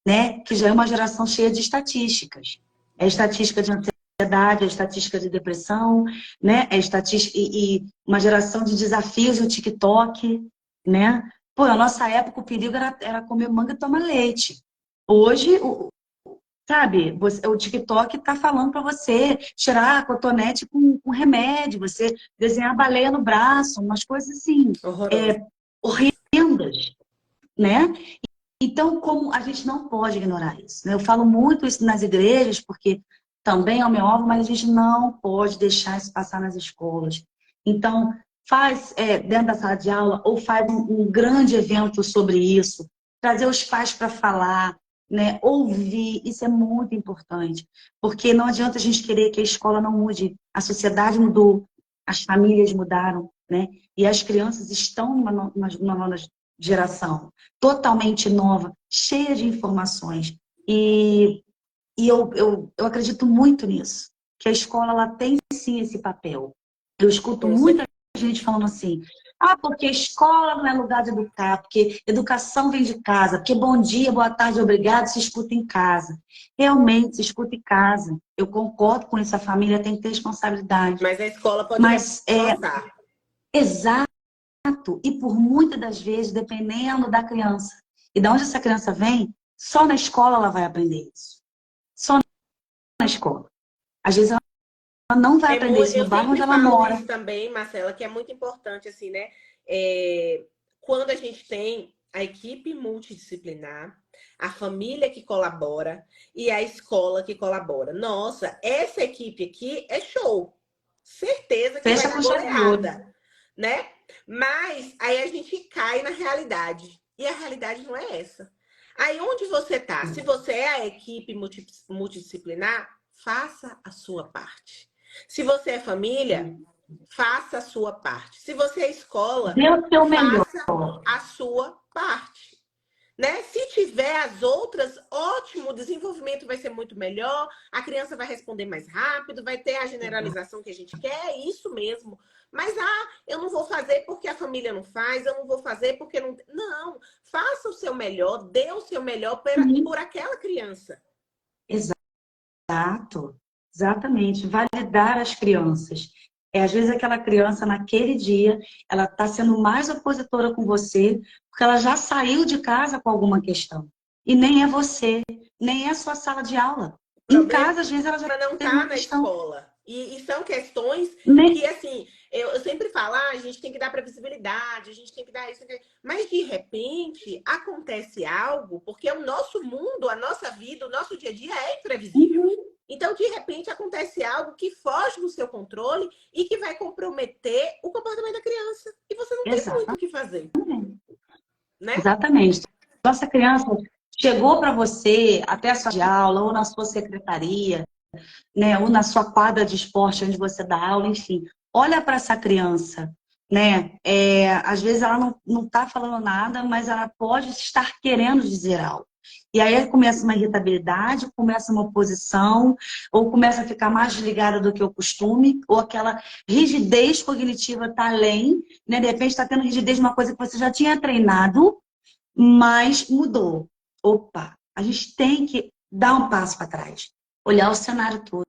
[SPEAKER 2] né, que já é uma geração cheia de estatísticas. É estatística de ansiedade, é estatística de depressão, né? É estatística e uma geração de desafios no TikTok, né? Pô, na nossa época o perigo era comer manga e tomar leite. Hoje, sabe, o TikTok está falando para você tirar a cotonete com remédio, você desenhar baleia no braço, umas coisas assim,
[SPEAKER 1] Horroroso.
[SPEAKER 2] horrendas, né? Então, como a gente não pode ignorar isso, né? Eu falo muito isso nas igrejas, porque também é o meu alvo, mas a gente não pode deixar isso passar nas escolas. Então, faz dentro da sala de aula ou faz um grande evento sobre isso, trazer os pais para falar, né? Ouvir, isso é muito importante, porque não adianta a gente querer que a escola não mude, a sociedade mudou, as famílias mudaram, né? E as crianças estão numa nova geração totalmente nova, cheia de informações. E eu acredito muito nisso, que a escola ela tem sim esse papel. Eu escuto
[SPEAKER 1] Com
[SPEAKER 2] muita
[SPEAKER 1] certeza.
[SPEAKER 2] gente falando assim, porque a escola não é lugar de educar, porque educação vem de casa, porque bom dia, boa tarde, obrigado, se escuta em casa. Realmente, se escuta em casa. Eu concordo com isso, a família tem que ter responsabilidade.
[SPEAKER 1] Mas a escola pode
[SPEAKER 2] Mas
[SPEAKER 1] reforçar.
[SPEAKER 2] exato. E por muitas das vezes, dependendo da criança e de onde essa criança vem, só na escola ela vai aprender isso. Só na escola. Às vezes ela não vai aprender isso no
[SPEAKER 1] Eu
[SPEAKER 2] bairro onde
[SPEAKER 1] sempre
[SPEAKER 2] ela
[SPEAKER 1] falo
[SPEAKER 2] mora.
[SPEAKER 1] isso também, Marcela, que é muito importante, assim, né? Quando a gente tem a equipe multidisciplinar, a família que colabora e a escola que colabora. Nossa, essa equipe aqui é show. Certeza que vai
[SPEAKER 2] Fecha
[SPEAKER 1] dar
[SPEAKER 2] com chave de ouro.
[SPEAKER 1] goleada, né? Mas aí a gente cai na realidade. E a realidade não é essa. Aí onde você tá? Se você é a equipe multidisciplinar, faça a sua parte. Se você é família, faça a sua parte. Se você é escola,
[SPEAKER 2] Dê o seu melhor.
[SPEAKER 1] faça a sua parte. Né? Se tiver as outras, ótimo, o desenvolvimento vai ser muito melhor, a criança vai responder mais rápido, vai ter a generalização que a gente quer, é isso mesmo. Mas, eu não vou fazer porque a família não faz, eu não vou fazer porque não... Não, faça o seu melhor, dê o seu melhor por aquela criança.
[SPEAKER 2] Exato. Exatamente. Validar as crianças. Às vezes aquela criança, naquele dia, ela está sendo mais opositora com você, porque ela já saiu de casa com alguma questão. E nem é você, nem é a sua sala de aula. Em
[SPEAKER 1] Problema
[SPEAKER 2] casa, às vezes, ela já
[SPEAKER 1] não
[SPEAKER 2] teve
[SPEAKER 1] tá
[SPEAKER 2] uma
[SPEAKER 1] na
[SPEAKER 2] questão.
[SPEAKER 1] escola. E são questões
[SPEAKER 2] Nem...
[SPEAKER 1] que, assim, eu sempre falo fala, ah, a gente tem que dar previsibilidade, a gente tem que dar isso, mas de repente acontece algo, porque o nosso mundo, a nossa vida, o nosso dia a dia é imprevisível.
[SPEAKER 2] Uhum.
[SPEAKER 1] Então, de repente, acontece algo que foge do seu controle e que vai comprometer o comportamento da criança. E você não tem muito o
[SPEAKER 2] Exatamente.
[SPEAKER 1] que fazer, né?
[SPEAKER 2] Exatamente. Nossa criança chegou para você até a sua de aula, ou na sua secretaria, né, ou na sua quadra de esporte onde você dá aula, enfim. Olha para essa criança, né? Às vezes ela não está falando nada, mas ela pode estar querendo dizer algo. E aí começa uma irritabilidade, começa uma oposição, ou começa a ficar mais desligada do que o costume, ou aquela rigidez cognitiva está além, né? De repente está tendo rigidez de uma coisa que você já tinha treinado, mas mudou. Opa, a gente tem que dar um passo para trás, olhar o cenário todo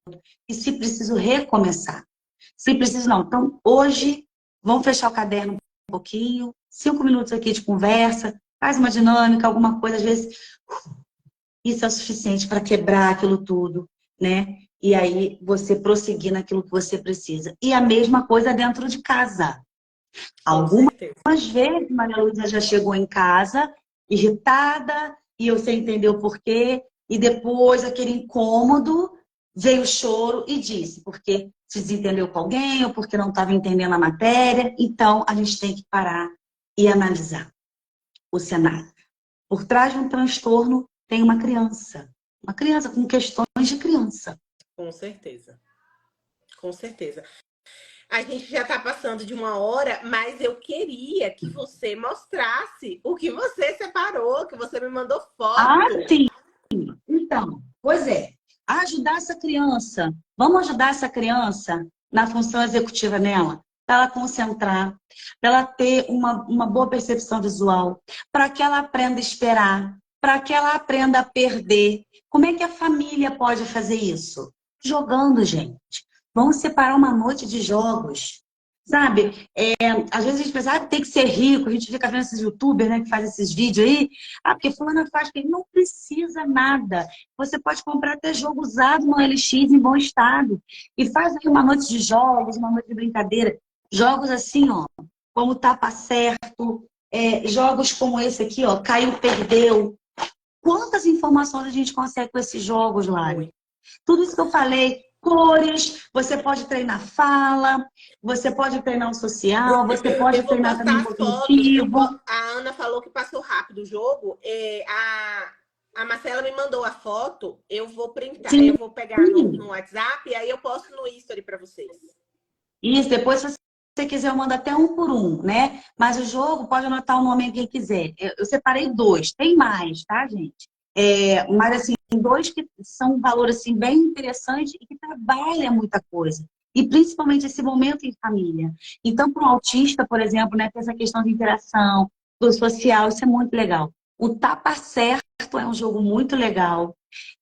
[SPEAKER 2] e, se preciso, recomeçar. Se preciso, não. Então, hoje, vamos fechar o caderno um pouquinho, 5 minutos aqui de conversa, faz uma dinâmica, alguma coisa, às vezes, isso é o suficiente para quebrar aquilo tudo, né? E aí você prosseguir naquilo que você precisa. E a mesma coisa dentro de casa.
[SPEAKER 1] Com
[SPEAKER 2] Algumas
[SPEAKER 1] certeza.
[SPEAKER 2] vezes, Maria Luísa já chegou em casa irritada e você entendeu por quê. E depois, aquele incômodo, veio o choro e disse porque se desentendeu com alguém ou porque não estava entendendo a matéria. Então, a gente tem que parar e analisar o cenário. Por trás de um transtorno tem uma criança. Uma criança com questões de criança.
[SPEAKER 1] Com certeza. Com certeza. A gente já está passando de 1 hora, mas eu queria que você mostrasse o que você separou, que você me mandou
[SPEAKER 2] Ah,
[SPEAKER 1] foto.
[SPEAKER 2] sim. Então, pois é, ajudar essa criança. Vamos ajudar essa criança na função executiva nela, para ela concentrar, para ela ter uma boa percepção visual, para que ela aprenda a esperar, para que ela aprenda a perder. Como é que a família pode fazer isso? Jogando, gente. Vamos separar uma noite de jogos. Sabe? Às vezes a gente pensa, tem que ser rico, a gente fica vendo esses youtubers, né, que fazem esses vídeos aí. Ah, porque fulana faz, que não precisa nada. Você pode comprar até jogo usado no LX em bom estado. E faz aí uma noite de jogos, uma noite de brincadeira. Jogos assim, ó, como Tapa Certo, jogos como esse aqui, ó, Caiu, Perdeu. Quantas informações a gente consegue com esses jogos, Lari? Tudo isso que eu falei, cores, você pode treinar fala, você pode treinar o social, você
[SPEAKER 1] Eu
[SPEAKER 2] pode
[SPEAKER 1] vou
[SPEAKER 2] treinar também
[SPEAKER 1] postar
[SPEAKER 2] o
[SPEAKER 1] as fotos.
[SPEAKER 2] cognitivo.
[SPEAKER 1] A Ana falou que passou rápido o jogo. A Marcela me mandou a foto. Eu vou printar,
[SPEAKER 2] Sim.
[SPEAKER 1] eu vou pegar no WhatsApp e aí eu posto no History para vocês.
[SPEAKER 2] Isso, depois, se você quiser, eu mando até um por um, né? Mas o jogo pode anotar o nome quem quiser. Eu separei 2, tem mais, tá, gente? Mas, assim, 2 que são um valor, assim, bem interessante e que trabalha muita coisa. E, principalmente, esse momento em família. Então, para um autista, por exemplo, né, tem essa questão de interação, do social, isso é muito legal. O Tapa Certo é um jogo muito legal.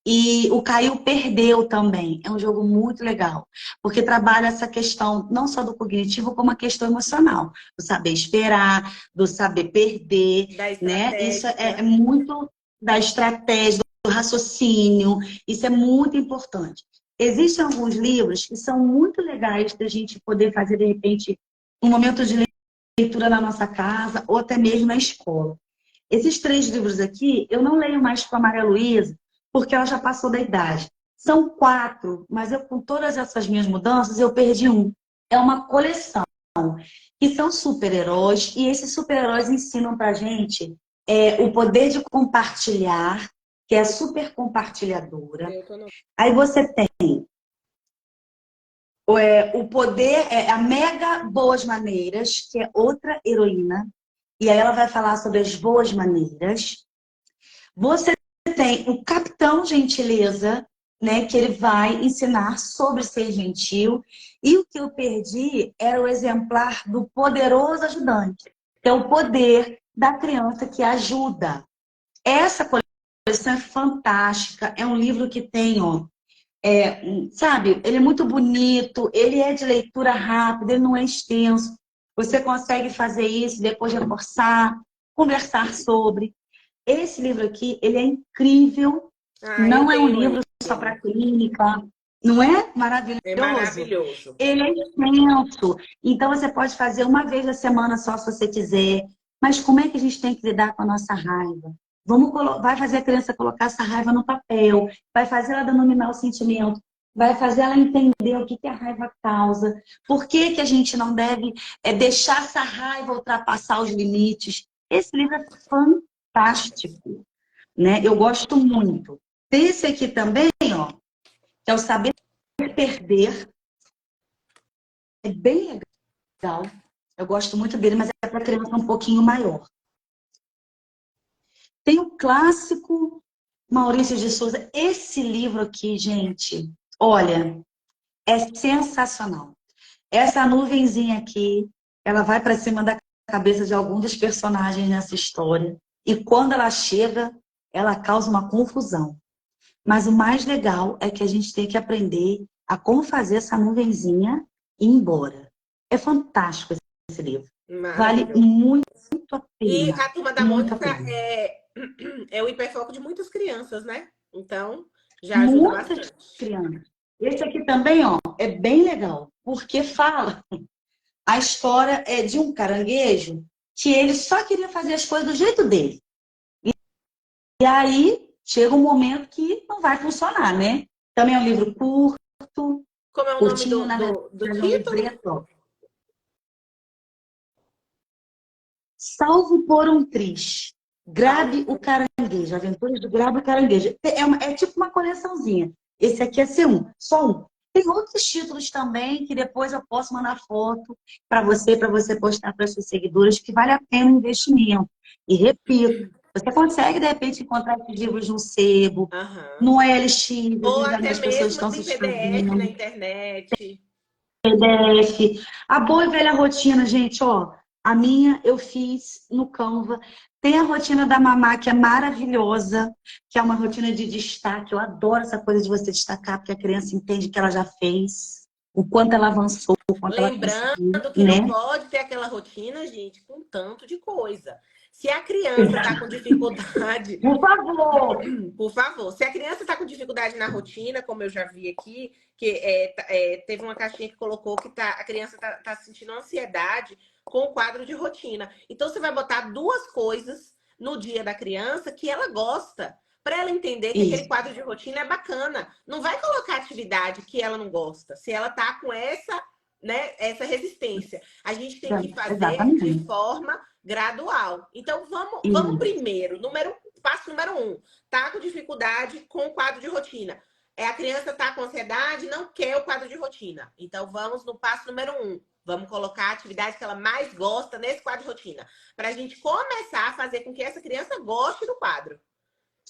[SPEAKER 2] E o Caiu Perdeu também. É um jogo muito legal. Porque trabalha essa questão não só do cognitivo, como a questão emocional. Do saber esperar, do saber perder,
[SPEAKER 1] Da
[SPEAKER 2] né? Isso é,
[SPEAKER 1] estratégia.
[SPEAKER 2] é muito da estratégia, do raciocínio. Isso é muito importante. Existem alguns livros que são muito legais da gente poder fazer, de repente, um momento de leitura na nossa casa ou até mesmo na escola. Esses 3 livros aqui, eu não leio mais com a Maria Luísa, porque ela já passou da idade. São 4, mas eu, com todas essas minhas mudanças, eu perdi um. É uma coleção, que são super-heróis, e esses super-heróis ensinam pra gente o poder de compartilhar, que é a super compartilhadora. Aí você tem o poder, a Mega Boas Maneiras, que é outra heroína, e aí ela vai falar sobre as boas maneiras. Você tem o Capitão Gentileza, né, que ele vai ensinar sobre ser gentil. E o que eu perdi era o exemplar do poderoso ajudante, que é o poder da criança que ajuda. Essa coleção é fantástica, é um livro que tem, ó, sabe, ele é muito bonito, ele é de leitura rápida, ele não é extenso. Você consegue fazer isso, depois reforçar, conversar sobre. Esse livro aqui, ele é incrível.
[SPEAKER 1] Ah, eu
[SPEAKER 2] Não é um
[SPEAKER 1] tenho ele.
[SPEAKER 2] livro só para clínica. Não é
[SPEAKER 1] É
[SPEAKER 2] maravilhoso?
[SPEAKER 1] maravilhoso.
[SPEAKER 2] Ele é intenso. Então, você pode fazer uma vez na semana só, se você quiser. Mas como é que a gente tem que lidar com a nossa raiva? Vai fazer a criança colocar essa raiva no papel, vai fazer ela denominar o sentimento, vai fazer ela entender o que que a raiva causa, por que que a gente não deve deixar essa raiva ultrapassar os limites. Esse livro é fantástico, né? Eu gosto muito. Tem esse aqui também, ó, que é o Saber Perder. É bem legal. Eu gosto muito dele, mas é para criança um pouquinho maior. Tem o clássico Maurício de Souza. Esse livro aqui, gente, olha, é sensacional. Essa nuvenzinha aqui, ela vai para cima da cabeça de algum dos personagens nessa história. E quando ela chega, ela causa uma confusão. Mas o mais legal é que a gente tem que aprender a como fazer essa nuvenzinha ir embora. É fantástico esse livro. Vale
[SPEAKER 1] Maravilhoso.
[SPEAKER 2] muito a
[SPEAKER 1] E
[SPEAKER 2] pena.
[SPEAKER 1] a Turma da
[SPEAKER 2] Muito a
[SPEAKER 1] Mônica
[SPEAKER 2] pena.
[SPEAKER 1] é o hiperfoco de muitas crianças, né? Então, já ajuda
[SPEAKER 2] Muitas
[SPEAKER 1] bastante.
[SPEAKER 2] crianças. Esse aqui também, ó, é bem legal, porque fala a história é de um caranguejo que ele só queria fazer as coisas do jeito dele. E aí chega um momento que não vai funcionar, né? Também é um livro curto,
[SPEAKER 1] Como é o nome
[SPEAKER 2] curtinho, na verdade,
[SPEAKER 1] do
[SPEAKER 2] é um
[SPEAKER 1] título?
[SPEAKER 2] livreto, ó. Salvo por um Tris.
[SPEAKER 1] Salvo
[SPEAKER 2] Grabe o Caranguejo. Aventuras do Grabe o Caranguejo. É tipo uma coleçãozinha. Esse aqui é C1, só um. Tem outros títulos também que depois eu posso mandar foto para você postar para seus seguidores, que vale a pena o investimento. E repito, você consegue, de repente, encontrar esses livros no sebo,
[SPEAKER 1] Aham.
[SPEAKER 2] no OLX, às
[SPEAKER 1] Ou
[SPEAKER 2] vezes
[SPEAKER 1] até
[SPEAKER 2] as pessoas
[SPEAKER 1] mesmo
[SPEAKER 2] estão se
[SPEAKER 1] em PDF na
[SPEAKER 2] escrevendo.
[SPEAKER 1] internet.
[SPEAKER 2] PDF. A boa e velha rotina, gente, ó. A minha eu fiz no Canva. Tem a rotina da mamá, que é maravilhosa, que é uma rotina de destaque. Eu adoro essa coisa de você destacar, porque a criança entende que ela já fez, o quanto ela avançou, o quanto ela conseguiu,
[SPEAKER 1] Lembrando que não
[SPEAKER 2] né?
[SPEAKER 1] pode ter aquela rotina, gente, com tanto de coisa. Se a criança está com dificuldade,
[SPEAKER 2] Por favor!
[SPEAKER 1] por favor, se a criança está com dificuldade na rotina, como eu já vi aqui, que teve uma caixinha que colocou que a criança tá sentindo ansiedade com o quadro de rotina. Então, você vai botar duas coisas no dia da criança que ela gosta, para ela entender que aquele
[SPEAKER 2] Isso,
[SPEAKER 1] quadro de rotina é bacana. Não vai colocar atividade que ela não gosta, se ela tá com essa resistência. A gente tem que fazer de
[SPEAKER 2] exatamente.
[SPEAKER 1] forma gradual. Então, vamos
[SPEAKER 2] Isso,
[SPEAKER 1] primeiro. Passo número 1. Tá com dificuldade com o quadro de rotina. A criança tá com ansiedade, não quer o quadro de rotina. Então, vamos no passo número 1. Vamos colocar a atividade que ela mais gosta nesse quadro de rotina. Para a gente começar a fazer com que essa criança goste do quadro.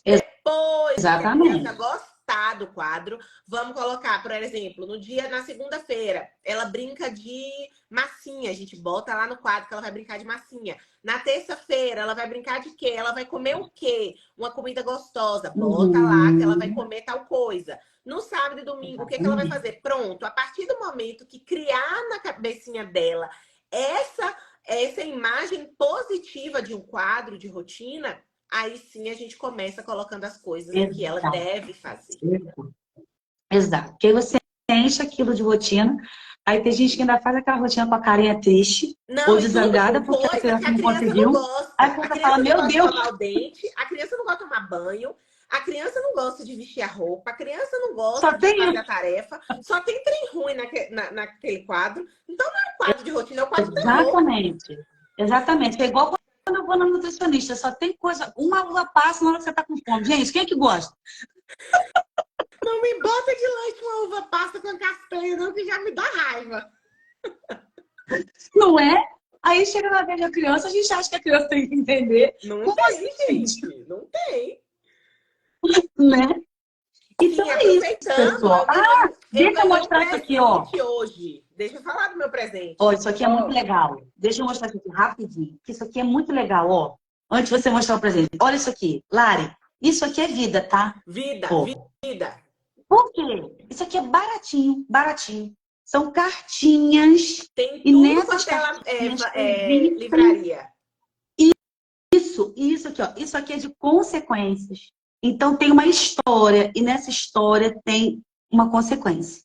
[SPEAKER 1] Depois que a criança
[SPEAKER 2] exatamente.
[SPEAKER 1] gostar do quadro, vamos colocar, por exemplo, na segunda-feira, ela brinca de massinha. A gente bota lá no quadro que ela vai brincar de massinha. Na terça-feira, ela vai brincar de quê? Ela vai comer o quê? Uma comida gostosa. Bota lá que ela vai
[SPEAKER 2] Uhum,
[SPEAKER 1] comer tal coisa. No sábado e domingo, o que ela vai
[SPEAKER 2] exatamente.
[SPEAKER 1] fazer? Pronto, a partir do momento que criar na cabecinha dela essa imagem positiva de um quadro de rotina, aí sim a gente começa colocando as coisas que ela
[SPEAKER 2] Exato.
[SPEAKER 1] deve fazer.
[SPEAKER 2] Exato. Porque aí você enche aquilo de rotina. Aí tem gente que ainda faz aquela rotina com a carinha triste ou
[SPEAKER 1] Não, e tudo
[SPEAKER 2] desangada
[SPEAKER 1] com
[SPEAKER 2] porque a
[SPEAKER 1] coisa que
[SPEAKER 2] criança
[SPEAKER 1] a
[SPEAKER 2] não
[SPEAKER 1] criança não
[SPEAKER 2] conseguiu.
[SPEAKER 1] gosta.
[SPEAKER 2] Aí a
[SPEAKER 1] A
[SPEAKER 2] criança fala,
[SPEAKER 1] criança não
[SPEAKER 2] meu
[SPEAKER 1] gosta de
[SPEAKER 2] Deus,
[SPEAKER 1] escovar o dente, a criança não gosta de tomar banho, a criança não gosta de vestir a roupa, a criança não
[SPEAKER 2] só
[SPEAKER 1] gosta de
[SPEAKER 2] tem
[SPEAKER 1] fazer a
[SPEAKER 2] isso.
[SPEAKER 1] tarefa, só tem trem ruim naquele quadro. Então não é um quadro de rotina, é um quadro de terror.
[SPEAKER 2] Exatamente. Exatamente. É igual quando eu vou na nutricionista, só tem coisa, uma uva passa na hora que você tá com fome. Gente, quem é que gosta?
[SPEAKER 1] Não me bota de lanche uma uva passa com castanha, não, que já me dá raiva.
[SPEAKER 2] Não é? Aí chega na vez da criança, a gente acha que a criança tem que entender.
[SPEAKER 1] Não
[SPEAKER 2] Como
[SPEAKER 1] tem,
[SPEAKER 2] assim, gente?
[SPEAKER 1] gente, não tem.
[SPEAKER 2] Né? Então
[SPEAKER 1] Sim,
[SPEAKER 2] é isso,
[SPEAKER 1] aproveitando,
[SPEAKER 2] pessoal. Ah,
[SPEAKER 1] eu
[SPEAKER 2] deixa eu
[SPEAKER 1] ganhei um
[SPEAKER 2] mostrar isso aqui, ó.
[SPEAKER 1] presente hoje. Deixa eu falar do meu
[SPEAKER 2] Ó,
[SPEAKER 1] presente.
[SPEAKER 2] isso aqui é muito
[SPEAKER 1] Ó,
[SPEAKER 2] legal. Deixa eu mostrar isso aqui rapidinho. Que isso aqui é muito legal, ó. Antes de você mostrar o presente. Olha isso aqui. Lari, isso aqui é vida, tá?
[SPEAKER 1] vida,
[SPEAKER 2] Ó.
[SPEAKER 1] vida.
[SPEAKER 2] Por quê? Isso aqui é baratinho, baratinho. São cartinhas.
[SPEAKER 1] Tem
[SPEAKER 2] E
[SPEAKER 1] tudo
[SPEAKER 2] nessas
[SPEAKER 1] quanto ela
[SPEAKER 2] cartinhas existem
[SPEAKER 1] livraria.
[SPEAKER 2] isso aqui, ó. Isso aqui é de consequências. Então tem uma história. E nessa história tem uma consequência.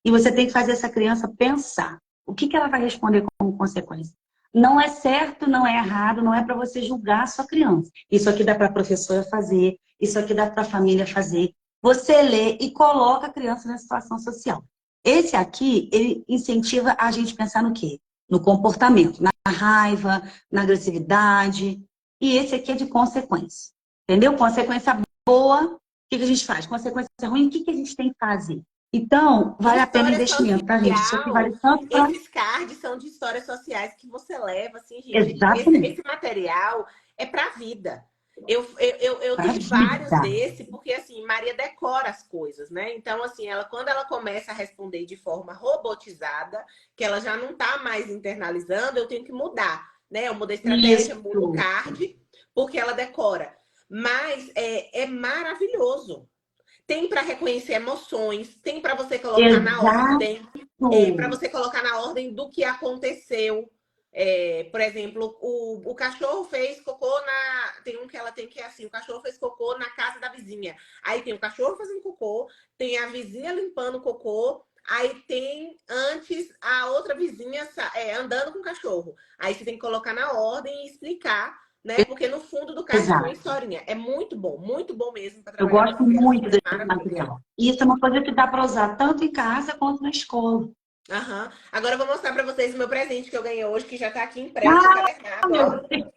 [SPEAKER 2] E você tem que fazer essa criança pensar. O que ela vai responder como consequência? Não é certo, não é errado, não é para você julgar a sua criança. Isso aqui dá para a professora fazer, isso aqui dá para a família fazer. Você lê e coloca a criança na situação social. Esse aqui, ele incentiva a gente pensar no quê? No comportamento, na raiva, na agressividade. E esse aqui é de consequência. Entendeu? Consequência boa, o que a gente faz? Consequência ruim, o que a gente tem que fazer? Então, vale a pena o
[SPEAKER 1] História
[SPEAKER 2] investimento, tá, gente? Isso aqui
[SPEAKER 1] social,
[SPEAKER 2] vale tanto para...
[SPEAKER 1] esses cards são de histórias sociais que você leva, assim, gente.
[SPEAKER 2] Exatamente.
[SPEAKER 1] Esse material é para a vida. Eu
[SPEAKER 2] Para a
[SPEAKER 1] tenho vários
[SPEAKER 2] vida.
[SPEAKER 1] desse, porque, assim, Maria decora as coisas, né? Então, assim, quando ela começa a responder de forma robotizada, que ela já não está mais internalizando, eu tenho que mudar, né? Eu mudo a estratégia, mudo o
[SPEAKER 2] Isso.
[SPEAKER 1] card, porque ela decora. Mas é maravilhoso. Tem para reconhecer emoções, tem para você colocar na
[SPEAKER 2] Exato.
[SPEAKER 1] ordem, para você colocar na ordem do que aconteceu. Por exemplo, o cachorro fez cocô na. Tem um que ela tem que é assim: o cachorro fez cocô na casa da vizinha. Aí tem o cachorro fazendo cocô, tem a vizinha limpando o cocô, aí tem antes a outra vizinha andando com o cachorro. Aí você tem que colocar na ordem e explicar, né? Porque no fundo do card tem uma
[SPEAKER 2] Exato.
[SPEAKER 1] historinha. É muito bom mesmo para
[SPEAKER 2] Eu
[SPEAKER 1] trabalhar com as
[SPEAKER 2] gosto
[SPEAKER 1] crianças.
[SPEAKER 2] muito
[SPEAKER 1] É
[SPEAKER 2] desse
[SPEAKER 1] maravilhoso.
[SPEAKER 2] material. E isso é uma coisa que dá para usar tanto em casa quanto na escola.
[SPEAKER 1] Aham. Agora eu vou mostrar para vocês o meu presente que eu ganhei hoje, que já tá aqui impresso,
[SPEAKER 2] Ah,
[SPEAKER 1] encadernado,
[SPEAKER 2] meu
[SPEAKER 1] ó.
[SPEAKER 2] Deus,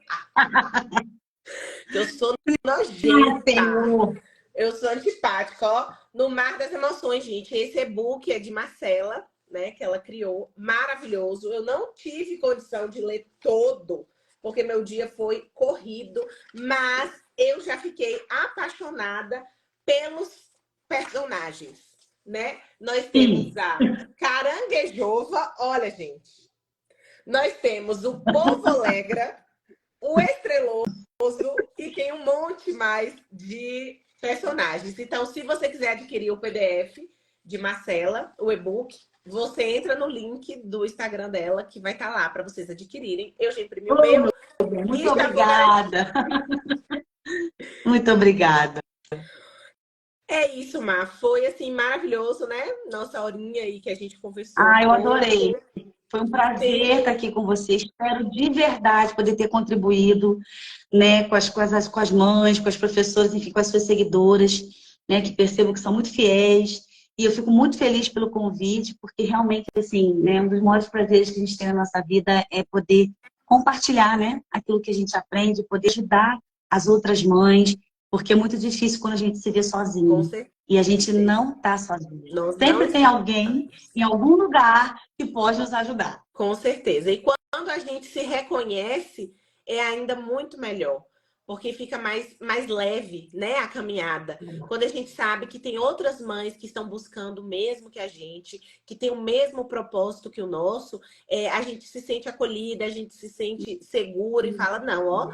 [SPEAKER 1] Que eu sou nojenta.
[SPEAKER 2] Senhor.
[SPEAKER 1] Eu sou antipática, ó. No Mar das Emoções, gente. Esse e-book é de Marcela, né? Que ela criou. Maravilhoso. Eu não tive condição de ler todo, porque meu dia foi corrido. Mas eu já fiquei apaixonada pelos personagens, né? Nós temos
[SPEAKER 2] Sim.
[SPEAKER 1] a Caranguejova. Olha, gente. Nós temos o Povo Alegra, o Estreloso e tem um monte mais de personagens. Então, se você quiser adquirir o PDF de Marcela, o e-book, você entra no link do Instagram dela, que vai estar lá para vocês adquirirem. Eu já imprimi o
[SPEAKER 2] Oh,
[SPEAKER 1] meu
[SPEAKER 2] meu Deus, muito
[SPEAKER 1] e já vou garantir.
[SPEAKER 2] obrigada. Muito obrigada.
[SPEAKER 1] É isso, Mar. Foi assim maravilhoso, né? Nossa horinha aí que a gente conversou um
[SPEAKER 2] Ah, eu
[SPEAKER 1] pouco.
[SPEAKER 2] adorei. Foi um prazer estar
[SPEAKER 1] Tem
[SPEAKER 2] aqui com você. Espero de verdade poder ter contribuído, né, com as mães, com as professoras, enfim, com as suas seguidoras, né, que percebo que são muito fiéis. E eu fico muito feliz pelo convite, porque realmente, assim, né, um dos maiores prazeres que a gente tem na nossa vida é poder compartilhar, né, aquilo que a gente aprende, poder ajudar as outras mães, porque é muito difícil quando a gente se vê
[SPEAKER 1] com
[SPEAKER 2] sozinho. E a gente
[SPEAKER 1] certeza.
[SPEAKER 2] não está sozinho.
[SPEAKER 1] Nós não
[SPEAKER 2] Sempre tem alguém
[SPEAKER 1] estamos.
[SPEAKER 2] em algum lugar que pode nos ajudar.
[SPEAKER 1] Com certeza. E quando a gente se reconhece, é ainda muito melhor, porque fica mais leve, né, a caminhada. Quando a gente sabe que tem outras mães que estão buscando o mesmo que a gente, que tem o mesmo propósito que o nosso, a gente se sente acolhida, a gente se sente segura e fala, não, ó,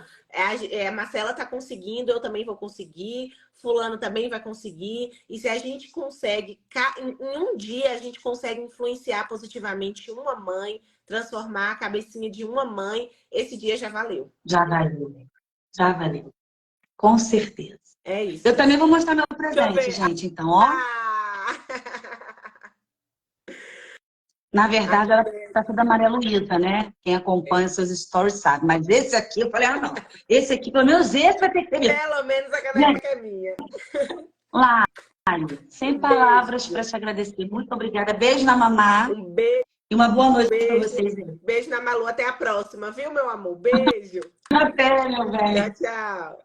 [SPEAKER 1] a Marcela está conseguindo, eu também vou conseguir, fulano também vai conseguir. E se a gente consegue, em um dia, a gente consegue influenciar positivamente uma mãe, transformar a cabecinha de uma mãe, esse dia já valeu.
[SPEAKER 2] Já valeu. Já valeu. Com certeza.
[SPEAKER 1] É isso.
[SPEAKER 2] Eu também vou mostrar meu
[SPEAKER 1] Deixa eu
[SPEAKER 2] presente,
[SPEAKER 1] ver.
[SPEAKER 2] gente. Então, ó.
[SPEAKER 1] Ah!
[SPEAKER 2] Na verdade,
[SPEAKER 1] Aqui
[SPEAKER 2] ela tá toda amarelo Luísa, né? Quem acompanha seus stories sabe. Mas esse aqui, eu falei, ah, não. Esse aqui, pelo menos esse vai ter que ser meu.
[SPEAKER 1] pelo menos a
[SPEAKER 2] Gente,
[SPEAKER 1] caneca é minha.
[SPEAKER 2] Lali, sem
[SPEAKER 1] Um beijo.
[SPEAKER 2] palavras para te agradecer. Muito obrigada. Beijo na mamá.
[SPEAKER 1] Um beijo,
[SPEAKER 2] E uma boa noite para
[SPEAKER 1] beijo.
[SPEAKER 2] vocês.
[SPEAKER 1] Beijo na Malu. Até a próxima, viu, meu amor? Beijo.
[SPEAKER 2] Até, meu
[SPEAKER 1] Tchau,
[SPEAKER 2] bem.
[SPEAKER 1] tchau.